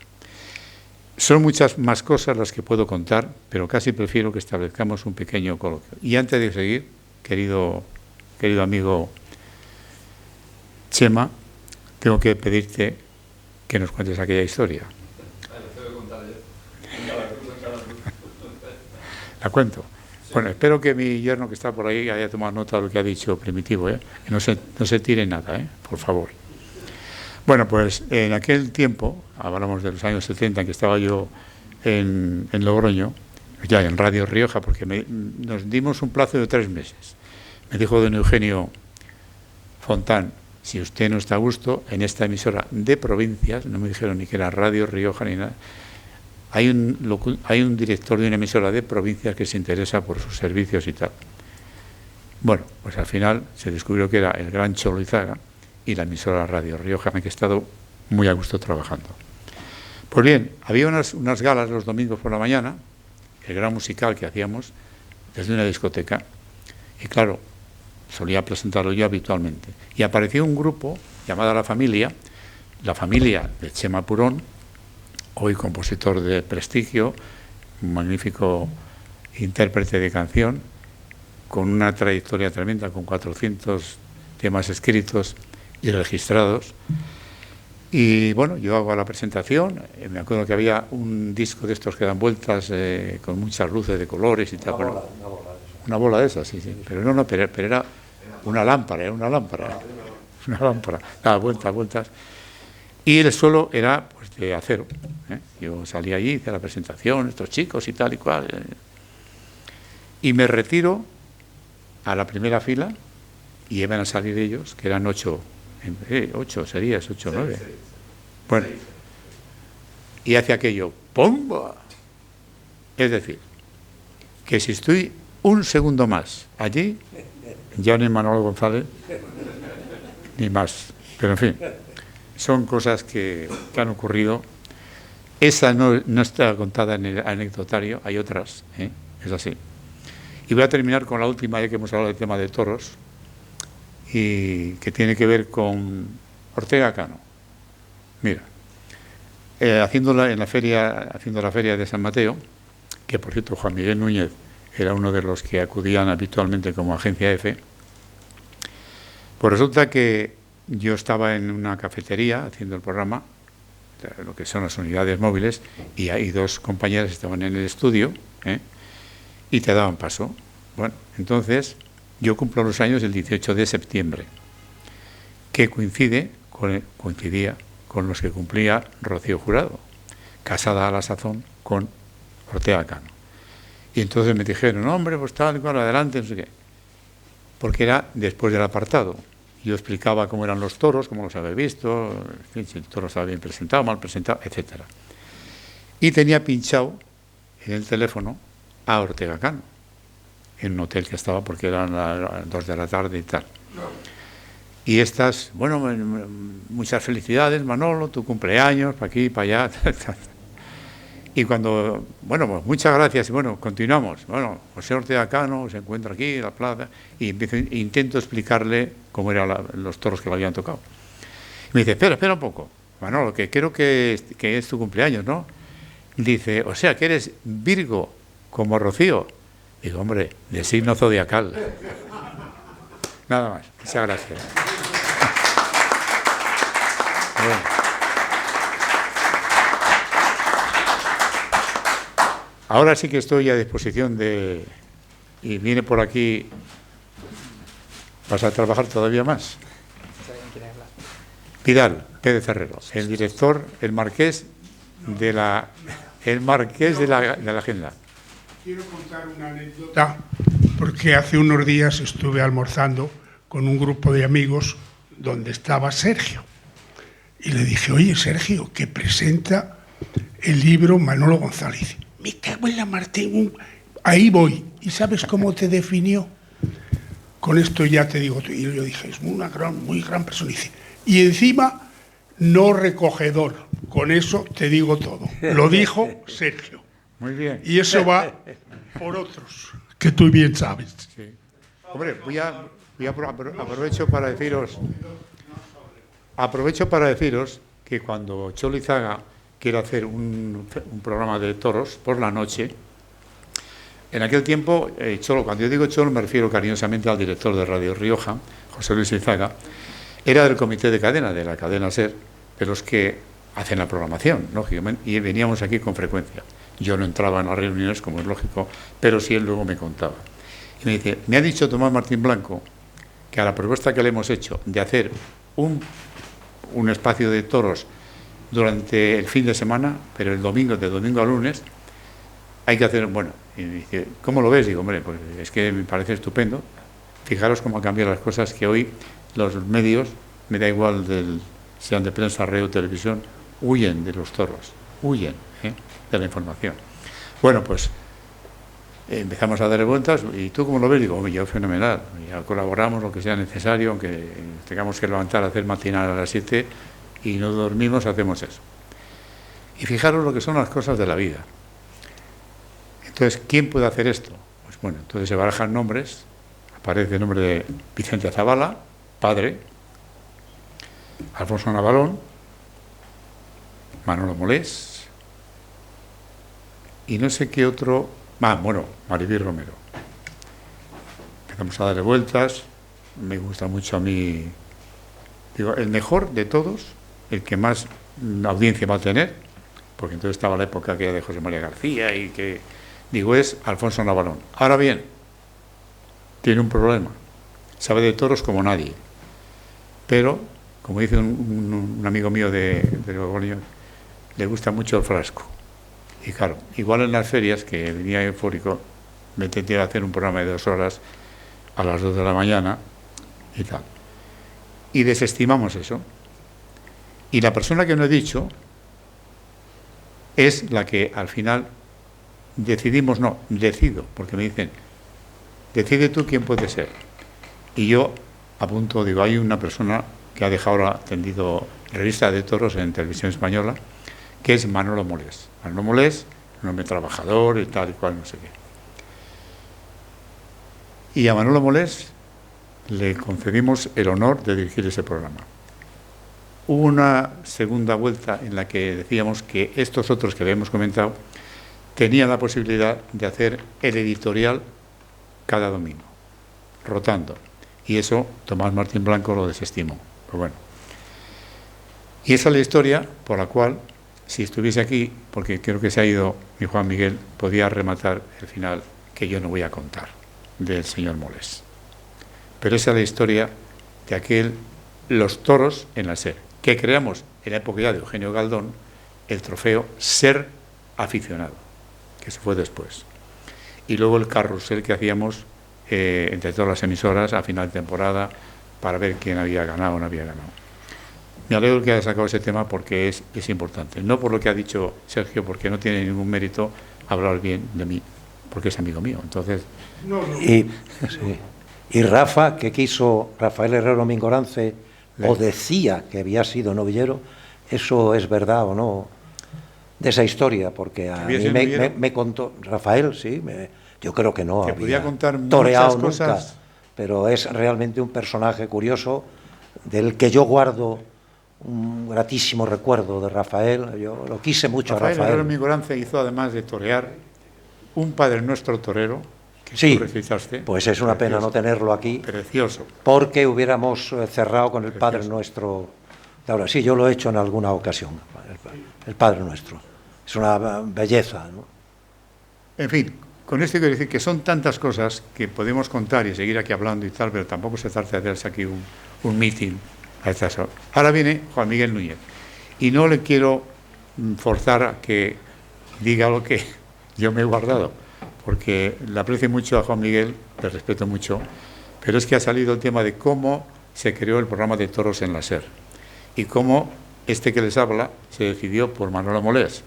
Son muchas más cosas las que puedo contar, pero casi prefiero que establezcamos un pequeño coloquio. Y antes de seguir, querido amigo Chema, tengo que pedirte que nos cuentes aquella historia. La cuento. Bueno, espero que mi yerno que está por ahí haya tomado nota de lo que ha dicho Primitivo, que no se tire nada, por favor. Bueno, pues en aquel tiempo, hablamos de los años 70, en que estaba yo en Logroño, ya en Radio Rioja, porque nos dimos un plazo de 3 meses. Me dijo don Eugenio Fontán: si usted no está a gusto en esta emisora de provincias, no me dijeron ni que era Radio Rioja ni nada, hay un director de una emisora de provincias que se interesa por sus servicios y tal. Bueno, pues al final se descubrió que era el gran Cholo Izaga y la emisora Radio Rioja, en la que he estado muy a gusto trabajando. Pues bien, había unas galas los domingos por la mañana, el gran musical que hacíamos desde una discoteca, y claro, solía presentarlo yo habitualmente. Y apareció un grupo llamado La Familia de Chema Purón, hoy compositor de prestigio, un magnífico intérprete de canción, con una trayectoria tremenda, con 400 temas escritos y registrados. Y bueno, yo hago la presentación, me acuerdo que había un disco de estos que dan vueltas con muchas luces de colores y tal. Una bola de esas, sí. Pero era una lámpara, daba vueltas. Y el suelo era pues de acero. Yo salí allí, hice la presentación, estos chicos y tal y cual. Y me retiro a la primera fila y iban a salir ellos, que eran 8 serías, 8 o 9. Bueno, y hace aquello, ¡pumba! Es decir, que si estoy un segundo más allí, ya ni Manolo González, ni más. Pero en fin, son cosas que han ocurrido. Esa no está contada en el anecdotario, hay otras, es así. Y voy a terminar con la última, ya que hemos hablado del tema de toros, y que tiene que ver con Ortega Cano. Mira, haciendo la feria de San Mateo, que por cierto Juan Miguel Núñez era uno de los que acudían habitualmente como agencia F, pues resulta que yo estaba en una cafetería haciendo el programa, lo que son las unidades móviles, y hay dos compañeras que estaban en el estudio, y te daban paso. Bueno, entonces yo cumplo los años el 18 de septiembre, que coincidía con los que cumplía Rocío Jurado, casada a la sazón con Ortega Cano. Y entonces me dijeron, hombre, pues tal y cual, adelante, no sé qué. Porque era después del apartado. Yo explicaba cómo eran los toros, cómo los había visto, en fin, si el toro estaba bien presentado, mal presentado, etc. Y tenía pinchado en el teléfono a Ortega Cano, en un hotel que estaba, porque eran las 2 de la tarde y tal. Y estas, bueno, muchas felicidades, Manolo, tu cumpleaños, para aquí, para allá. Y cuando, bueno, pues muchas gracias, y bueno, continuamos. Bueno, José Ortega Cano se encuentra aquí en la plaza, y intento explicarle cómo eran los toros que le habían tocado. Y me dice, espera un poco, Manolo, que creo que es tu cumpleaños, ¿no? Dice, o sea, que eres Virgo, como Rocío. Digo, hombre, de signo zodiacal. Nada más, muchas gracias. Bueno. Ahora sí que estoy a disposición de... Y viene por aquí... ¿Vas a trabajar todavía más? Vidal, Pérez Herrero, el director, el marqués de la agenda.
Quiero contar una anécdota, porque hace unos días estuve almorzando con un grupo de amigos donde estaba Sergio. Y le dije, oye, Sergio, que presenta el libro Manolo González. Me cago en la Martín, ahí voy. ¿Y sabes cómo te definió? Con esto ya te digo, y yo dije, es muy gran persona. Y encima, no recogedor. Con eso te digo todo. Lo dijo Sergio.
Muy bien.
Y eso va por otros, que tú bien sabes.
Sí. Hombre, aprovecho para deciros que cuando Cholo Izaga quiere hacer un programa de toros por la noche, en aquel tiempo, Cholo, cuando yo digo Cholo me refiero cariñosamente al director de Radio Rioja, José Luis Izaga, era del comité de cadena, de la cadena SER, de los que hacen la programación, lógicamente, y veníamos aquí con frecuencia. Yo no entraba en las reuniones, como es lógico, pero sí él luego me contaba. Y me dice, me ha dicho Tomás Martín Blanco que a la propuesta que le hemos hecho de hacer un espacio de toros durante el fin de semana, pero el domingo, de domingo a lunes, hay que hacer, bueno, y me dice, ¿cómo lo ves? Digo, hombre, pues es que me parece estupendo. Fijaros cómo han cambiado las cosas, que hoy los medios, me da igual sean de prensa, radio, televisión, huyen de los toros, huyen de la información. Bueno, pues empezamos a darle vueltas, ¿y tú cómo lo ves? Digo, yo fenomenal, ya colaboramos lo que sea necesario, aunque tengamos que levantar a hacer matinal a las 7 y no dormimos, hacemos eso. Y fijaros lo que son las cosas de la vida. Entonces, ¿quién puede hacer esto? Pues bueno, entonces se barajan nombres, aparece el nombre de Vicente Zavala, padre, Alfonso Navalón, Manolo Molés, y no sé qué otro, bueno, Maribí Romero. Empezamos a darle vueltas, me gusta mucho a mí, digo, el mejor de todos, el que más audiencia va a tener, porque entonces estaba la época aquella de José María García y que, digo, es Alfonso Navalón. Ahora bien, tiene un problema, sabe de toros como nadie, pero, como dice un amigo mío de Logroño, le gusta mucho el frasco. Y claro, igual en las ferias, que venía eufórico, me intenté hacer un programa de 2 horas a las 2 de la mañana y tal. Y desestimamos eso. Y la persona que no he dicho es la que al final decido, porque me dicen, decide tú quién puede ser. Y yo apunto, digo, hay una persona que ha dejado ahora atendido revista de toros en Televisión Española, que es Manolo Molés. Manolo Molés, un hombre trabajador y tal y cual, no sé qué. Y a Manolo Molés le concedimos el honor de dirigir ese programa. Hubo una segunda vuelta en la que decíamos que estos otros que habíamos comentado tenían la posibilidad de hacer el editorial cada domingo, rotando. Y eso Tomás Martín Blanco lo desestimó. Pues bueno. Y esa es la historia por la cual, si estuviese aquí, porque creo que se ha ido mi Juan Miguel, podía rematar el final que yo no voy a contar del señor Molés. Pero esa es la historia de los toros en la SER, que creamos en la época ya de Eugenio Galdón el trofeo Ser Aficionado, que se fue después. Y luego el carrusel que hacíamos entre todas las emisoras a final de temporada para ver quién había ganado o no había ganado. Me alegro que haya sacado ese tema porque es importante. No por lo que ha dicho Sergio, porque no tiene ningún mérito hablar bien de mí, porque es amigo mío. Entonces,
y Rafa, que quiso Rafael Herrero Mingorance, o decía que había sido novillero, ¿eso es verdad o no? De esa historia, porque a mí me contó Rafael, sí, yo creo que no
que
había
podía contar
toreado
muchas cosas,
nunca, pero es realmente un personaje curioso del que yo guardo un gratísimo recuerdo de Rafael. Yo lo quise mucho a Rafael.
Herrero Mingorance hizo, además de torear, un Padre Nuestro torero, que
sí,
tú recitaste.
Pues es una pena no tenerlo aquí.
Precioso.
Porque hubiéramos cerrado con el Padre Nuestro. Ahora sí, yo lo he hecho en alguna ocasión, el Padre Nuestro. Es una belleza, ¿no?
En fin, con esto quiero decir que son tantas cosas que podemos contar y seguir aquí hablando y tal, pero tampoco se trata de hacerse aquí un meeting a estas horas. Ahora viene Juan Miguel Núñez y no le quiero forzar a que diga lo que yo me he guardado, porque le aprecio mucho a Juan Miguel, le respeto mucho, pero es que ha salido el tema de cómo se creó el programa de toros en la SER y cómo este que les habla se decidió por Manolo Molés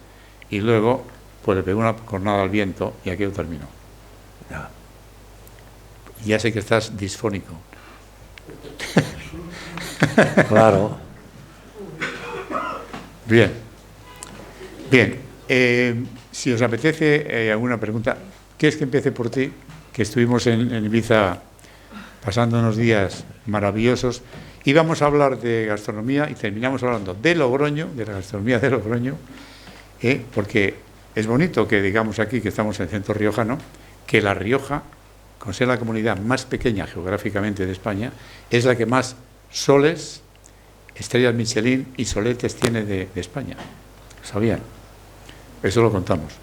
y luego pues le pegó una cornada al viento y aquello terminó. Ya sé que estás disfónico.
Claro.
Bien. Si os apetece alguna pregunta, ¿quieres que empiece por ti? Que estuvimos en Ibiza pasando unos días maravillosos. Íbamos a hablar de gastronomía y terminamos hablando de Logroño, de la gastronomía de Logroño, porque es bonito que digamos aquí, que estamos en el centro riojano, que La Rioja, con ser la comunidad más pequeña geográficamente de España, es la que más soles, estrellas Michelin y soletes tiene de España. ¿Sabían? Eso lo contamos.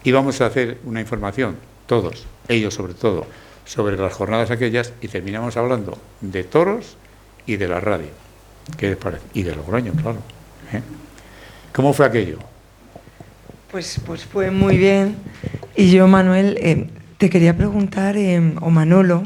Y vamos a hacer una información, todos, ellos sobre todo, sobre las jornadas aquellas y terminamos hablando de toros y de la radio. ¿Qué les parece? Y de Logroño, claro. ¿Cómo fue aquello?
Pues fue muy bien. Y yo, Manuel, te quería preguntar, o Manolo,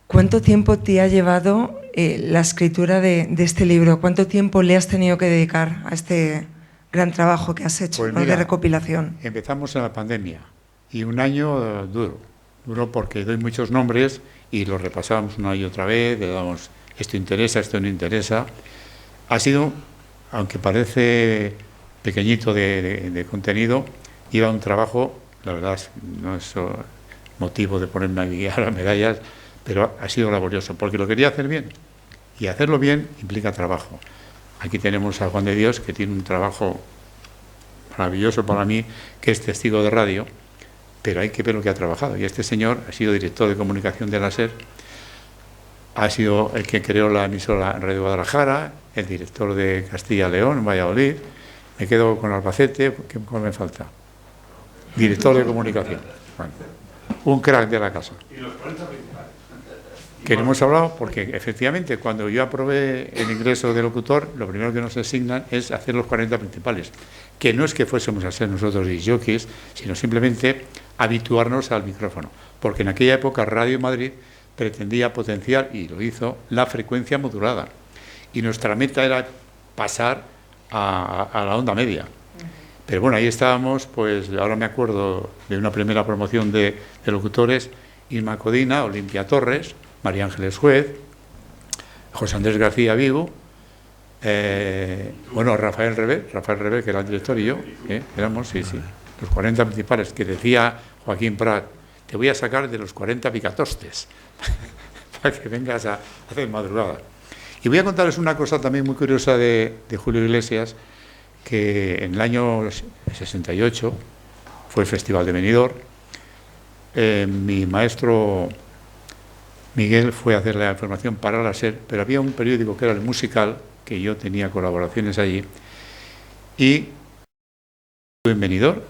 ¿cuánto tiempo te ha llevado la escritura de este libro? ¿Cuánto tiempo le has tenido que dedicar a este gran trabajo que has hecho,
Pues
¿no?,
mira,
de recopilación?
Empezamos en la pandemia y un año duro porque doy muchos nombres y los repasábamos una y otra vez, le damos esto interesa, esto no interesa. Ha sido, aunque parece pequeñito de contenido, iba un trabajo, la verdad no es motivo de ponerme a guiar a medallas, pero ha sido laborioso, porque lo quería hacer bien, y hacerlo bien implica trabajo. Aquí tenemos a Juan de Dios, que tiene un trabajo maravilloso para mí, que es testigo de radio, pero hay que ver lo que ha trabajado, y este señor ha sido director de comunicación de la SER, ha sido el que creó la emisora Radio Guadalajara, el director de Castilla León, en Valladolid. Me quedo con Albacete, ¿qué me falta? Director de comunicación. Bueno, un crack de la casa. ¿Y los 40 principales? Que no hemos hablado porque efectivamente cuando yo aprobé el ingreso de locutor, lo primero que nos asignan es hacer los 40 principales, que no es que fuésemos a ser nosotros disjockeys, sino simplemente habituarnos al micrófono, porque en aquella época Radio Madrid pretendía potenciar, y lo hizo, la frecuencia modulada. Y nuestra meta era pasar a la onda media. Pero bueno, ahí estábamos, pues ahora me acuerdo de una primera promoción de locutores, Irma Codina, Olimpia Torres, María Ángeles Juez, José Andrés García Vigo, Rafael Rebé, que era el director, y yo, éramos, los 40 principales, que decía Joaquín Prat, te voy a sacar de los 40 picatostes, para que vengas a hacer madrugada. Y voy a contarles una cosa también muy curiosa de Julio Iglesias, que en el año 68 fue el Festival de Benidorm. Mi maestro Miguel fue a hacer la información para la SER, pero había un periódico que era El Musical, que yo tenía colaboraciones allí, y estuve en Benidorm,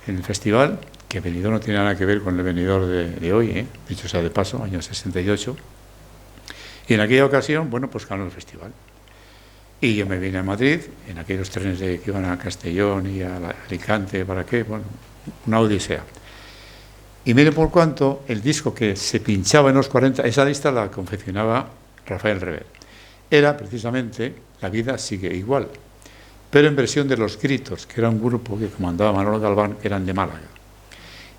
en el festival, que Benidorm no tiene nada que ver con el Benidorm de hoy, dicho sea de paso, año 68, y en aquella ocasión, bueno, pues ganó el festival. Y yo me vine a Madrid, en aquellos trenes que iban a Castellón y a Alicante, ¿para qué? Bueno, una odisea. Y mire por cuánto el disco que se pinchaba en los 40, esa lista la confeccionaba Rafael Rever. Era precisamente La vida sigue igual, pero en versión de Los Gritos, que era un grupo que comandaba Manolo Galván, que eran de Málaga.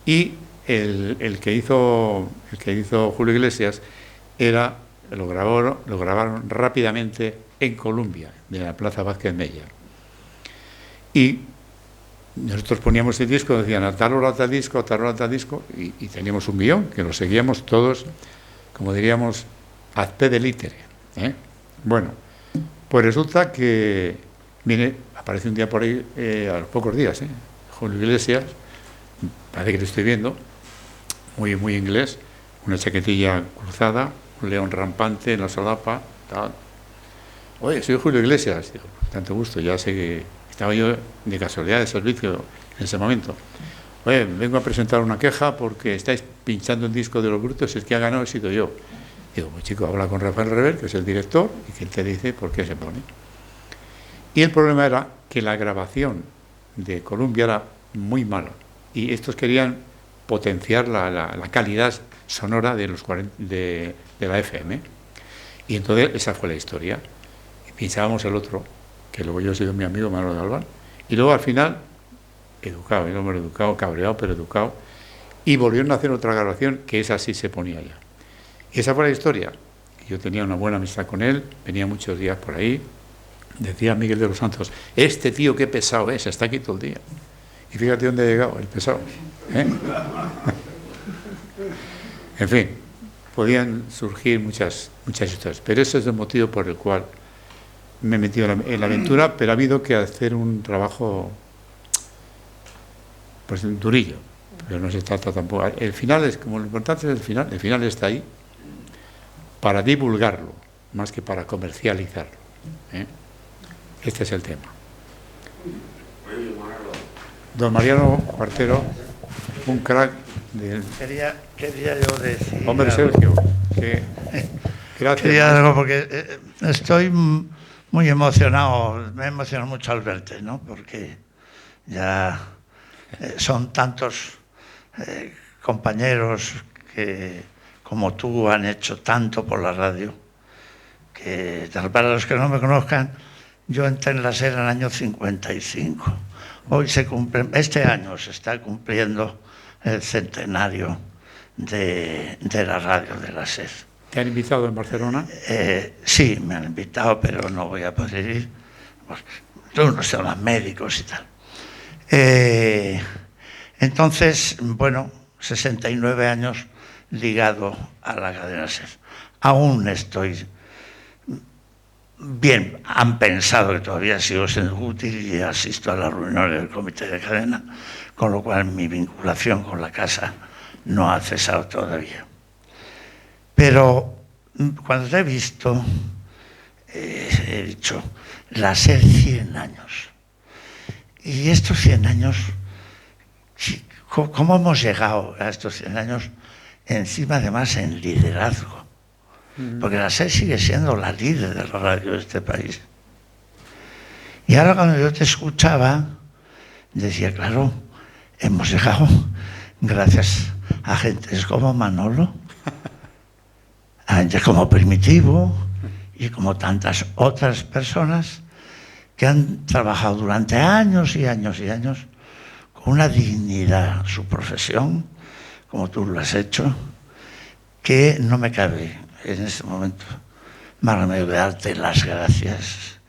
Y el que hizo Julio Iglesias lo grabaron rápidamente en Colombia, de la Plaza Vázquez Mella. Y nosotros poníamos el disco, decían a tal hora tal disco, y teníamos un guión que lo seguíamos todos, como diríamos, ad pede litere. Bueno, pues resulta que, mire, aparece un día por ahí, a los pocos días, Julio Iglesias, parece que lo estoy viendo, muy, muy inglés, una chaquetilla cruzada, un león rampante en la solapa, tal. Oye, soy Julio Iglesias. Digo, tanto gusto, ya sé que estaba yo de casualidad de servicio en ese momento. Oye, vengo a presentar una queja porque estáis pinchando un disco de Los Brutos, el que ha ganado he sido yo. Digo, pues chico, habla con Rafael Rever, que es el director, y que él te dice por qué se pone. Y el problema era que la grabación de Columbia era muy mala, y estos querían potenciar la calidad sonora de la FM. Y entonces esa fue la historia. Pinchábamos el otro, que luego yo he sido mi amigo Manolo Galván, y luego al final, educado, el hombre educado, cabreado, pero educado, y volvieron a hacer otra grabación que esa sí se ponía ya. Y esa fue la historia. Yo tenía una buena amistad con él, venía muchos días por ahí, decía Miguel de los Santos, este tío qué pesado es, está aquí todo el día. Y fíjate dónde ha llegado, el pesado. En fin, podían surgir muchas historias, pero ese es el motivo por el cual me he metido en la aventura, pero ha habido que hacer un trabajo pues durillo, pero no se trata tampoco. El final es, como lo importante es el final está ahí para divulgarlo, más que para comercializarlo. Este es el tema. Don Mariano Cuartero, un crack del...
Quería yo decir...
Hombre, Sergio, que... Gracias.
Quería algo porque estoy muy emocionado, me emociona mucho al verte, ¿no? Porque ya son tantos compañeros que, como tú, han hecho tanto por la radio, que para los que no me conozcan, yo entré en la SER en el año 55. Hoy este año se está cumpliendo el centenario de la radio de la SER.
¿Te han invitado en Barcelona?
Sí, me han invitado, pero no voy a poder ir, porque unos temas médicos y tal. Entonces, bueno, 69 años ligado a la cadena SER. Aún estoy bien, han pensado que todavía sigo siendo útil y asisto a las reuniones del comité de cadena, con lo cual mi vinculación con la casa no ha cesado todavía. Pero cuando te he visto, he dicho, la SER 100 años. Y estos 100 años, ¿cómo hemos llegado a estos 100 años? Encima, además, en liderazgo. Porque la SER sigue siendo la líder de la radio de este país. Y ahora cuando yo te escuchaba, decía, claro, hemos llegado gracias a gentes como Manolo, a gente como Primitivo y como tantas otras personas que han trabajado durante años y años y años con una dignidad su profesión, como tú lo has hecho, que no me cabe en este momento más remedio de darte las gracias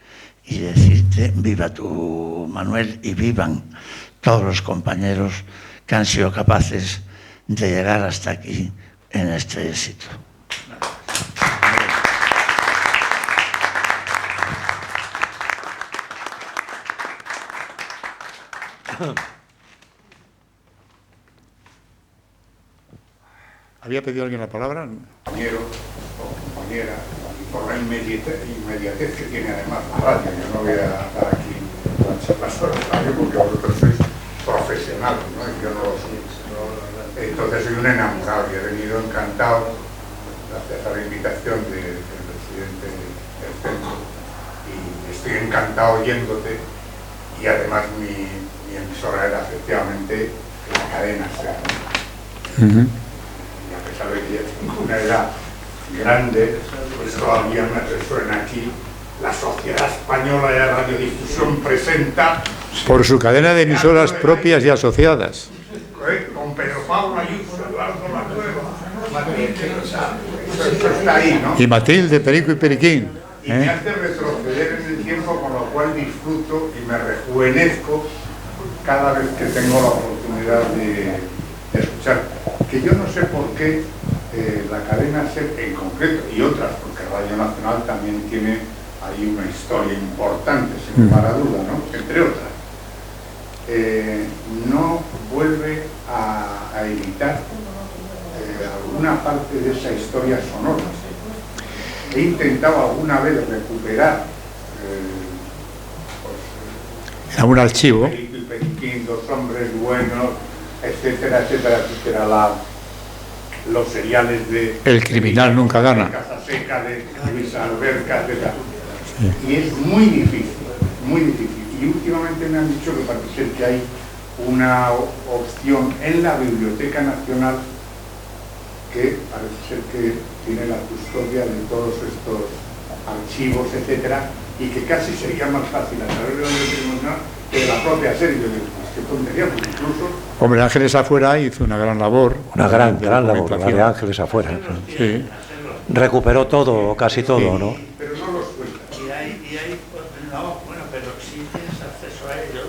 y decirte viva tú, Manuel, y vivan todos los compañeros que han sido capaces de llegar hasta aquí en este éxito.
¿Había pedido alguien la palabra?
Compañero o compañera, por la inmediatez que tiene además la radio. Yo no voy a dar aquí las horas de radio porque vosotros sois profesionales, ¿no? Y yo no lo soy. Entonces soy un enamorado y he venido encantado gracias a la invitación del presidente del centro y estoy encantado oyéndote y además mi emisora era efectivamente la cadena SER. Y a pesar de que ya tengo una edad grande, pues todavía me resuena aquí la Sociedad Española de Radiodifusión presenta
Por su cadena de emisoras propias y asociadas.
con Pedro Pablo Ayuso, Eduardo La Cueva, Matilde, eso está ahí, ¿no?
Y Matilde, Perico y Periquín.
Y me hace retroceder en el tiempo, con lo cual disfruto y me rejuvenezco cada vez que tengo la oportunidad de escuchar. Que yo no sé por qué la cadena SER en concreto, y otras, porque Radio Nacional también tiene ahí una historia importante, sin lugar a duda, ¿no? Entre otras, no vuelve a editar alguna parte de esa historia sonora. He intentado alguna vez recuperar
algún archivo.
Perico y Periquín, Dos hombres buenos, etcétera, etcétera, etcétera, los seriales de
El criminal nunca gana.
de Casa Seca, de Luis Alberca, etcétera. Y es muy difícil, muy difícil. Y últimamente me han dicho que parece ser que hay una opción en la Biblioteca Nacional que parece ser que tiene la custodia de todos estos archivos, etcétera, y que casi sería más fácil a través de la Biblioteca Nacional que de la propia serie. Yo digo, pues qué tontería, porque incluso...
Hombre, Ángeles Afuera hizo una gran labor.
Una gran labor, la de Ángeles Afuera.
Sí.
Recuperó todo, casi todo, ¿no?
Pero no los cuenta.
No, bueno, pero si tienes acceso a ellos,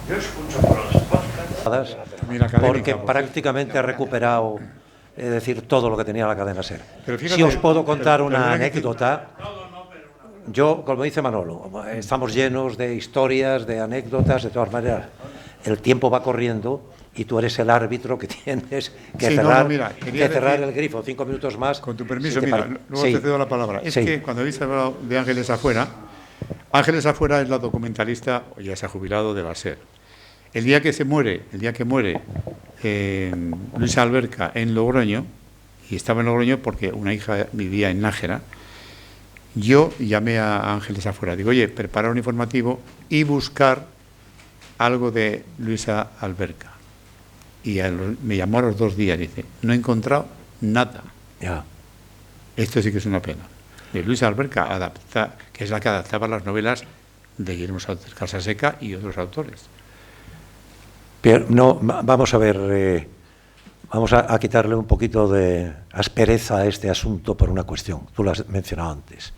yo escucho por los podcasts.
También académica,
Porque
por
prácticamente ha recuperado, es decir, todo lo que tenía la cadena SER.
Pero fíjate,
Si os puedo contar
pero
una
perdona que
anécdota, yo, como dice Manolo, estamos llenos de historias, de anécdotas, de todas maneras. El tiempo va corriendo y tú eres el árbitro que tienes que
Sí, no,
cerrar,
no, mira, quería
que cerrar
decir-
el grifo. 5 minutos más.
Con tu permiso,
si te
mira,
parece.
luego
Sí.
te cedo la palabra. Es
Sí.
que cuando habéis hablado de Ángeles Afuera, Ángeles Afuera es la documentalista, o ya se ha jubilado, de la SER. El día que muere Luis Alberca en Logroño, y estaba en Logroño porque una hija vivía en Nájera, yo llamé a Ángeles Afuera, digo, oye, prepara un informativo y buscar algo de Luisa Alberca. Y me llamó a los 2 días y dice, no he encontrado nada.
Ya.
Esto sí que es una pena. De Luisa Alberca, que es la que adaptaba las novelas de Guillermo Casaseca y otros autores.
Pero no, vamos a ver, vamos a quitarle un poquito de aspereza a este asunto por una cuestión. Tú lo has mencionado antes.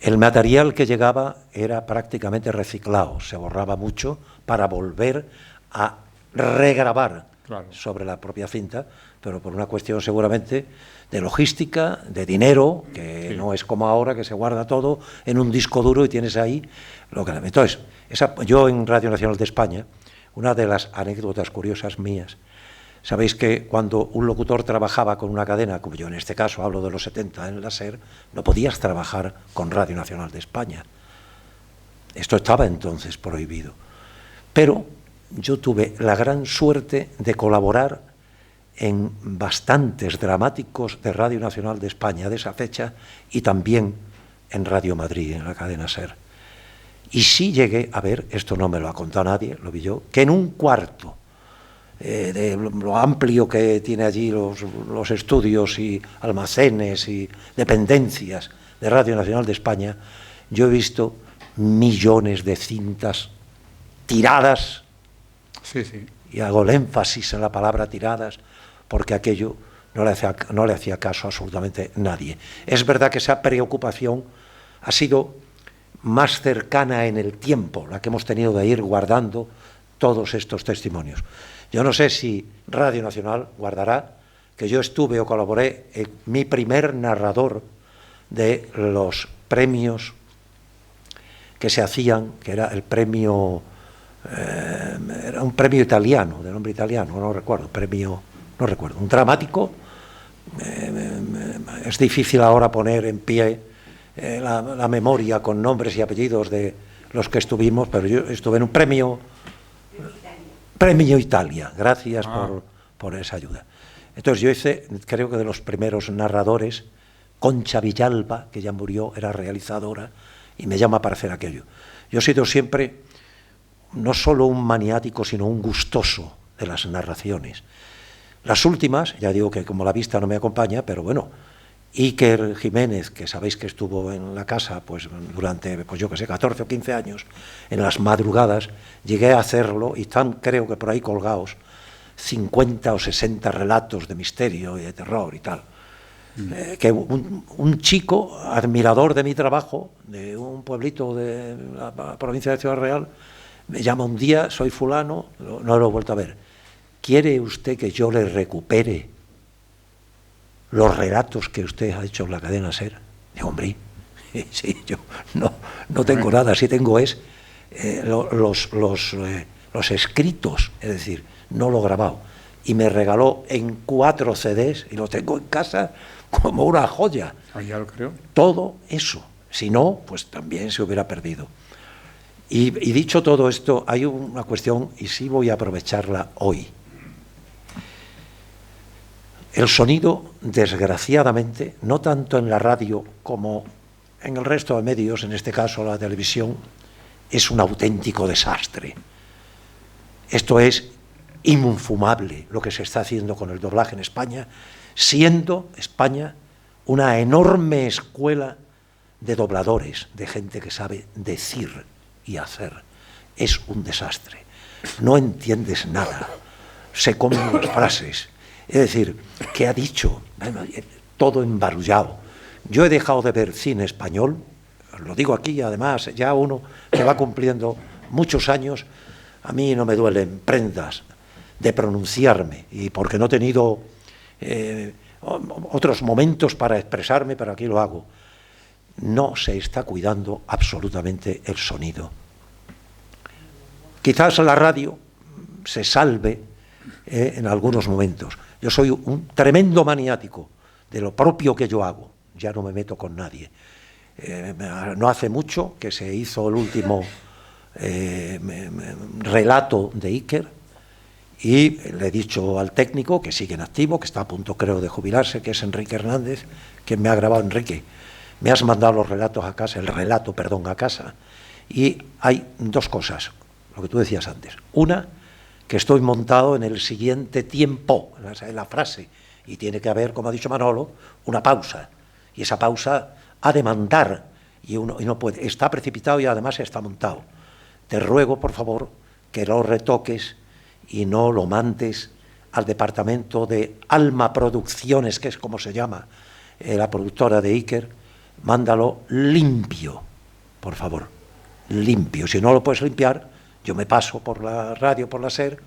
El material que llegaba era prácticamente reciclado, se borraba mucho para volver a regrabar sobre la propia cinta, pero por una cuestión seguramente de logística, de dinero, que no es como ahora que se guarda todo en un disco duro y tienes ahí lo que... Entonces, yo en Radio Nacional de España, una de las anécdotas curiosas mías, sabéis que cuando un locutor trabajaba con una cadena, como yo en este caso hablo de los 70 en la SER, no podías trabajar con Radio Nacional de España. Esto estaba entonces prohibido. Pero yo tuve la gran suerte de colaborar en bastantes dramáticos de Radio Nacional de España de esa fecha y también en Radio Madrid, en la cadena SER. Y sí llegué a ver, esto no me lo ha contado nadie, lo vi yo, que en un cuarto de lo amplio que tiene allí los estudios y almacenes y dependencias de Radio Nacional de España, yo he visto millones de cintas tiradas, y hago el énfasis en la palabra tiradas, porque aquello no le hacía caso a absolutamente nadie. Es verdad que esa preocupación ha sido más cercana en el tiempo, la que hemos tenido de ir guardando todos estos testimonios. Yo no sé si Radio Nacional guardará que yo estuve o colaboré en mi primer narrador de los premios que se hacían, que era el premio, era un premio italiano, de nombre italiano, no recuerdo, un dramático Es difícil ahora poner en pie la memoria con nombres y apellidos de los que estuvimos, pero yo estuve en un Premio Italia. Gracias por esa ayuda. Entonces yo hice, creo que de los primeros narradores, Concha Villalba, que ya murió, era realizadora, y me llama para hacer aquello. Yo he sido siempre no solo un maniático, sino un gustoso de las narraciones. Las últimas, ya digo que como la vista no me acompaña, pero bueno, Iker Jiménez, que sabéis que estuvo en la casa pues durante, pues yo que sé, 14 o 15 años, en las madrugadas, llegué a hacerlo, y están, creo que por ahí colgados, 50 o 60 relatos de misterio y de terror y tal. Que un chico, admirador de mi trabajo, de un pueblito de la provincia de Ciudad Real, me llama un día: soy fulano, no lo he vuelto a ver. ¿Quiere usted que yo le recupere los relatos que usted ha hecho en la cadena SER? Digo, hombre, sí, yo no tengo nada, sí tengo los escritos, es decir, no lo grabado. Y me regaló en 4 CDs, y lo tengo en casa como una joya.
Ya lo creo.
Todo eso. Si no, pues también se hubiera perdido. Y dicho todo esto, hay una cuestión, y sí voy a aprovecharla hoy. El sonido, desgraciadamente, no tanto en la radio como en el resto de medios, en este caso la televisión, es un auténtico desastre. Esto es infumable lo que se está haciendo con el doblaje en España, siendo España una enorme escuela de dobladores, de gente que sabe decir y hacer. Es un desastre. No entiendes nada. Se comen las frases. Es decir, ¿qué ha dicho? Todo embarullado. Yo he dejado de ver cine español, lo digo aquí, además, ya uno que va cumpliendo muchos años, a mí no me duelen prendas de pronunciarme, y porque no he tenido otros momentos para expresarme, pero aquí lo hago. No se está cuidando absolutamente el sonido. Quizás la radio se salve en algunos momentos. Yo soy un tremendo maniático de lo propio que yo hago. Ya no me meto con nadie. No hace mucho que se hizo el último relato de Iker, y le he dicho al técnico, que sigue en activo, que está a punto creo de jubilarse, que es Enrique Hernández, que me ha grabado: Enrique, me has mandado los relatos a casa, el relato, perdón, a casa, y hay 2 cosas, lo que tú decías antes. Una, que estoy montado en el siguiente tiempo, en la frase, y tiene que haber, como ha dicho Manolo, una pausa, y esa pausa ha de mandar, y no puede, está precipitado y además está montado. Te ruego, por favor, que lo retoques y no lo mandes al departamento de Alma Producciones, que es como se llama la productora de Iker. Mándalo limpio, por favor, limpio. Si no lo puedes limpiar, yo me paso por la radio, por la SER,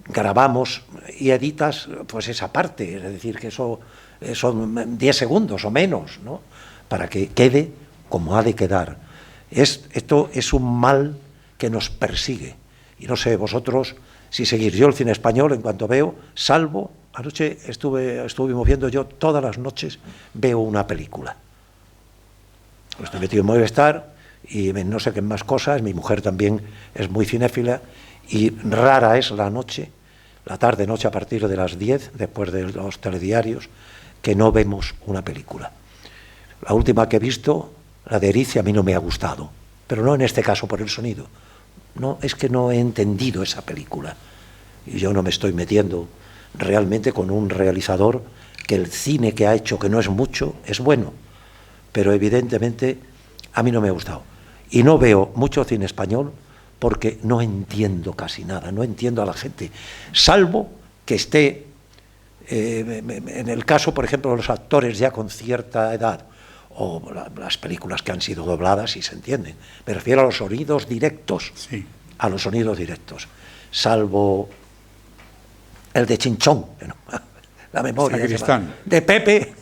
grabamos y editas pues esa parte, es decir, que eso son 10 segundos o menos, ¿no?, para que quede como ha de quedar. Esto es un mal que nos persigue, y no sé vosotros si seguir. Yo el cine español, en cuanto veo, salvo, anoche estuvimos viendo, yo todas las noches veo una película. Estoy metido en Movistar y no sé qué más cosas. Mi mujer también es muy cinéfila, y rara es la noche, la tarde-noche a partir de las 10, después de los telediarios, que no vemos una película. La última que he visto, la de Erice, a mí no me ha gustado, pero no en este caso por el sonido. No, es que no he entendido esa película, y yo no me estoy metiendo realmente con un realizador que el cine que ha hecho, que no es mucho, es bueno, pero evidentemente a mí no me ha gustado. Y no veo mucho cine español porque no entiendo casi nada, no entiendo a la gente, salvo que esté, en el caso, por ejemplo, de los actores ya con cierta edad, o las películas que han sido dobladas y se entienden. Me refiero a los sonidos directos,
sí,
a los sonidos directos, salvo el de Chinchón, la memoria
Sacristán,
de Pepe,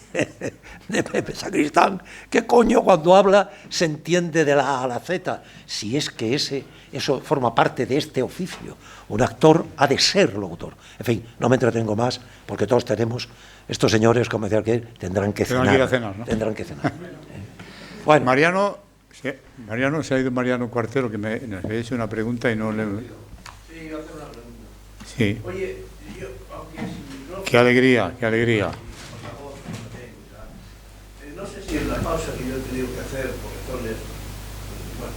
de Pepe Sacristán, que coño cuando habla se entiende de la A a la Z, si es que eso forma parte de este oficio. Un actor ha de ser locutor. En fin, no me entretengo más, porque todos tenemos, estos señores, como decía que tendrán que cenar.
Tendrán que ir a cenar, ¿no?
Tendrán que cenar. Bueno.
Mariano, se ha ido Mariano Cuartero, que nos había hecho una pregunta y no le...
Sí, yo hacer una pregunta.
Sí.
Oye, yo, aunque si no...
Qué alegría, qué alegría.
No sé si en la pausa que yo he tenido que hacer por razones, bueno,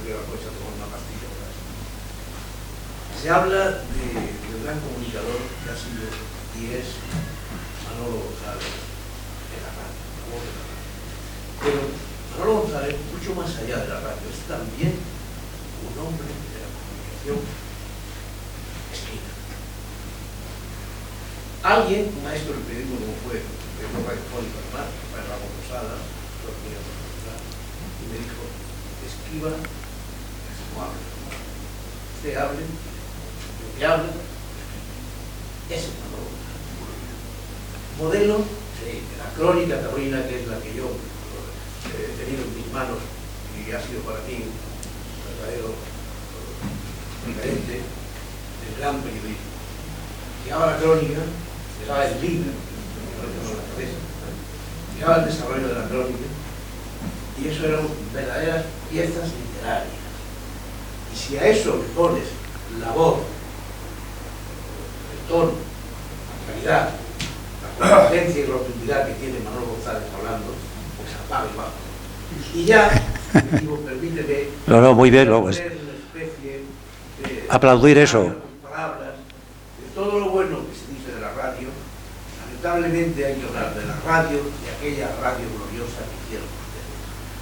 de la cosa tomar una pastilla, ¿verdad? Se habla del gran comunicador que ha sido y es Manolo González en la radio, la voz de la radio. Pero Manolo González, mucho más allá de la radio, es también un hombre de la comunicación esquina. Alguien, un maestro del periodismo como fue periodismo radiofónico además, para Ramón Rosada, y me dijo, escriba, no hable. Usted hable, lo que hable, ese es Manolo González. Modelo de la crónica taurina, que es la que yo he tenido en mis manos y ha sido para mí un verdadero referente del gran periodismo. Llegaba la crónica, llegaba el libro, llegaba el desarrollo de la crónica, y eso eran verdaderas piezas literarias. Y si a eso le pones la voz, el tono, la calidad, la consistencia y rotundidad que tiene Manolo González hablando, pues apaga y baja. Y ya, digo, permíteme,
No, muy bien,
poner una especie de
aplaudir eso.
palabras, de todo lo bueno que se dice de la radio. Lamentablemente hay que hablar de la radio, de aquella radio gloriosa que hicieron ustedes.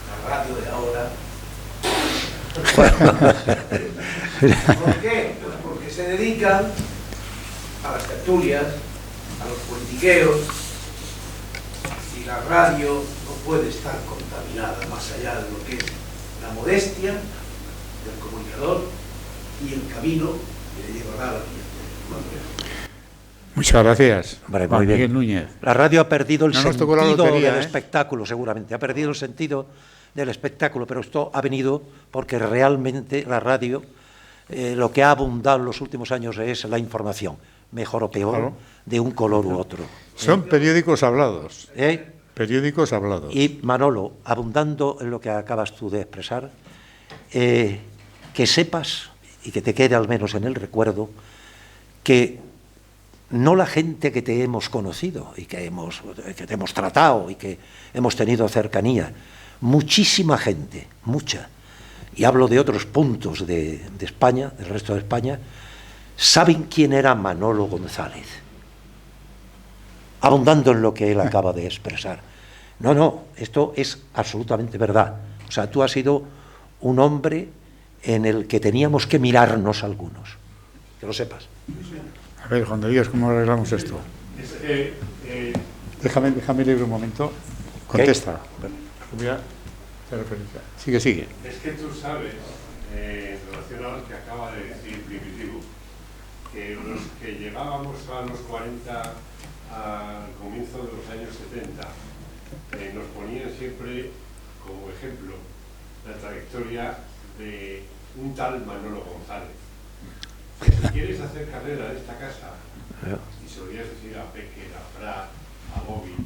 La radio de ahora. ¿Por qué? Pues porque se dedican a las tertulias, a los politiqueos, y la radio no puede estar contaminada más allá de lo que es la modestia del comunicador y el camino que le llevará a la vida.
Muchas gracias.
Vale,
Juan
muy bien.
Miguel Núñez.
La radio ha perdido el
No nos tocó la
sentido
lotería,
del
¿eh?
espectáculo, seguramente. Ha perdido el sentido del espectáculo, pero esto ha venido porque realmente la radio, lo que ha abundado en los últimos años es la información, mejor o peor,
Claro.
de un color u otro.
Son periódicos hablados.
¿Eh?
Periódicos hablados.
Y Manolo, abundando en lo que acabas tú de expresar, que sepas y que te quede al menos en el recuerdo que no la gente que te hemos conocido y que te hemos tratado y que hemos tenido cercanía, muchísima gente, mucha, y hablo de otros puntos de España, del resto de España, saben quién era Manolo González, abundando en lo que él acaba de expresar. No, esto es absolutamente verdad. O sea, tú has sido un hombre en el que teníamos que mirarnos algunos, que lo sepas.
A ver, Juan de Dios, ¿cómo arreglamos esto? Déjame leer un momento. Contesta. Voy a hacer referencia. Sigue.
Es que tú sabes, en relación a lo que acaba de decir Primitivo, que los que llegábamos a los 40 al comienzo de los años 70, nos ponían siempre como ejemplo la trayectoria de un tal Manolo González. Que si quieres hacer carrera en esta casa, y se lo podías decir a Becker, a Prat, a Bobby,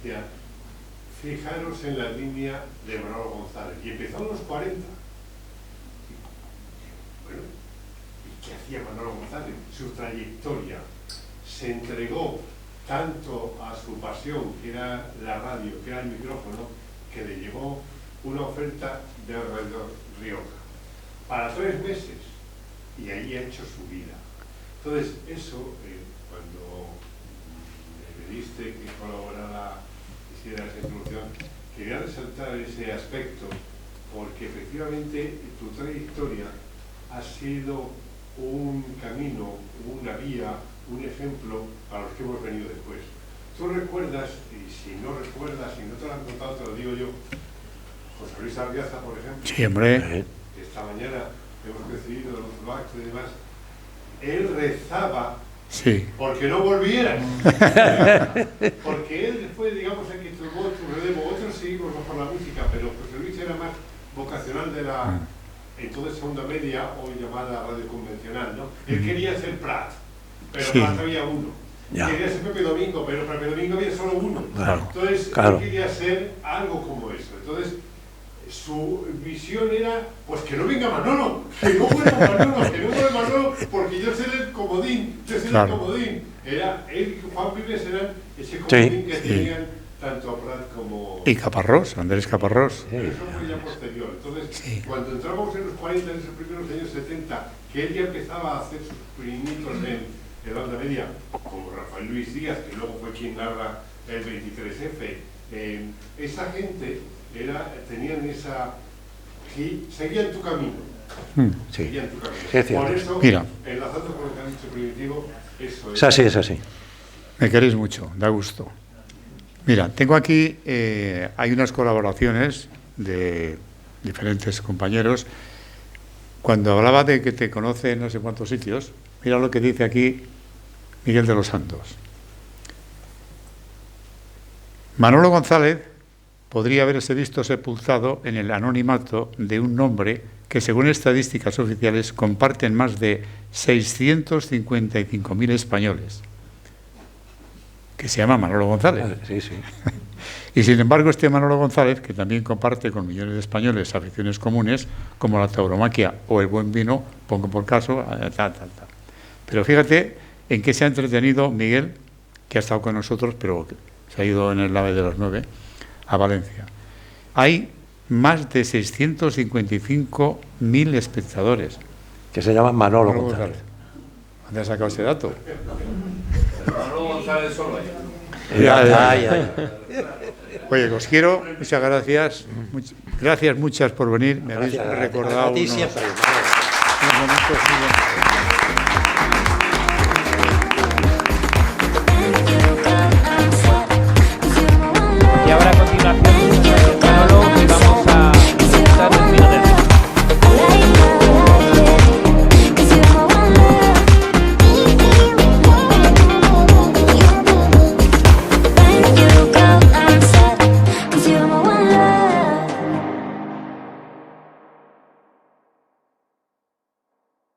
ya, fijaros en la línea de Manolo González. Y empezó a los 40. Bueno, ¿y qué hacía Manolo González? Su trayectoria. Se entregó tanto a su pasión, que era la radio, que era el micrófono, que le llevó una oferta de Radio Rioja para 3 meses. Y ahí ha hecho su vida. Entonces, eso, cuando me pediste que colaborara, hiciera esa introducción, quería resaltar ese aspecto, porque efectivamente tu trayectoria ha sido un camino, una vía, un ejemplo para los que hemos venido después. Tú recuerdas, y si no recuerdas, si no te lo han contado, te lo digo yo, José Luis Arriaza, por ejemplo,
Sí, hombre.
que esta mañana hemos recibido el otro acto y demás, él rezaba
Sí.
Porque no volvieran. Porque él fue, digamos, el que tomó tu relevo. Otros seguimos por la música, pero José Luis era más vocacional de la entonces segunda media, hoy llamada radio convencional, ¿no? Él quería ser Prat, pero
Sí.
Prat había uno.
Ya.
Quería ser Pepe Domingo, pero Pepe Domingo había solo uno.
Claro,
Entonces,
claro.
él quería ser algo como eso. Entonces, su visión era, pues que no venga Manolo, que no vuelva Manolo, que no vuelva Manolo, porque yo seré el comodín, yo seré
Claro.
el comodín. Era, él y Juan Vives eran ese comodín que
Sí.
tenían tanto Prat como...
Y Caparrós, Andrés Caparrós.
Pero eso fue ya posterior. Entonces,
Sí.
cuando entramos en los 40, en esos primeros años 70, que él ya empezaba a hacer sus pinitos en la onda media, como Rafael Luis Díaz, que luego fue quien narra el 23F, esa gente tenían esa... que seguían tu camino.
Sí.
Seguían tu camino.
Sí, es cierto.
Por eso,
Mira.
enlazando con lo que ha dicho Primitivo, eso
Es así, es así.
Me queréis mucho, da gusto. Mira, tengo aquí, hay unas colaboraciones de diferentes compañeros. Cuando hablaba de que te conoce en no sé cuántos sitios, mira lo que dice aquí Miguel de los Santos. Manolo González podría haberse visto sepultado en el anonimato de un nombre que, según estadísticas oficiales, comparten más de 655.000 españoles, que se llama Manolo González.
Sí, sí.
Y sin embargo, este Manolo González, que también comparte con millones de españoles aficiones comunes, como la tauromaquia o el buen vino, pongo por caso, tal. Pero fíjate en qué se ha entretenido Miguel, que ha estado con nosotros, pero se ha ido en el AVE de las 9, a Valencia. Hay más de 655.000 espectadores.
Que se llama Manolo González.
¿Dónde has sacado ese dato?
Manolo González solo hay.
Ya.
Oye, os quiero, muchas gracias. Gracias muchas por venir. Me habéis
Gracias.
recordado
A ti
unos-
siempre.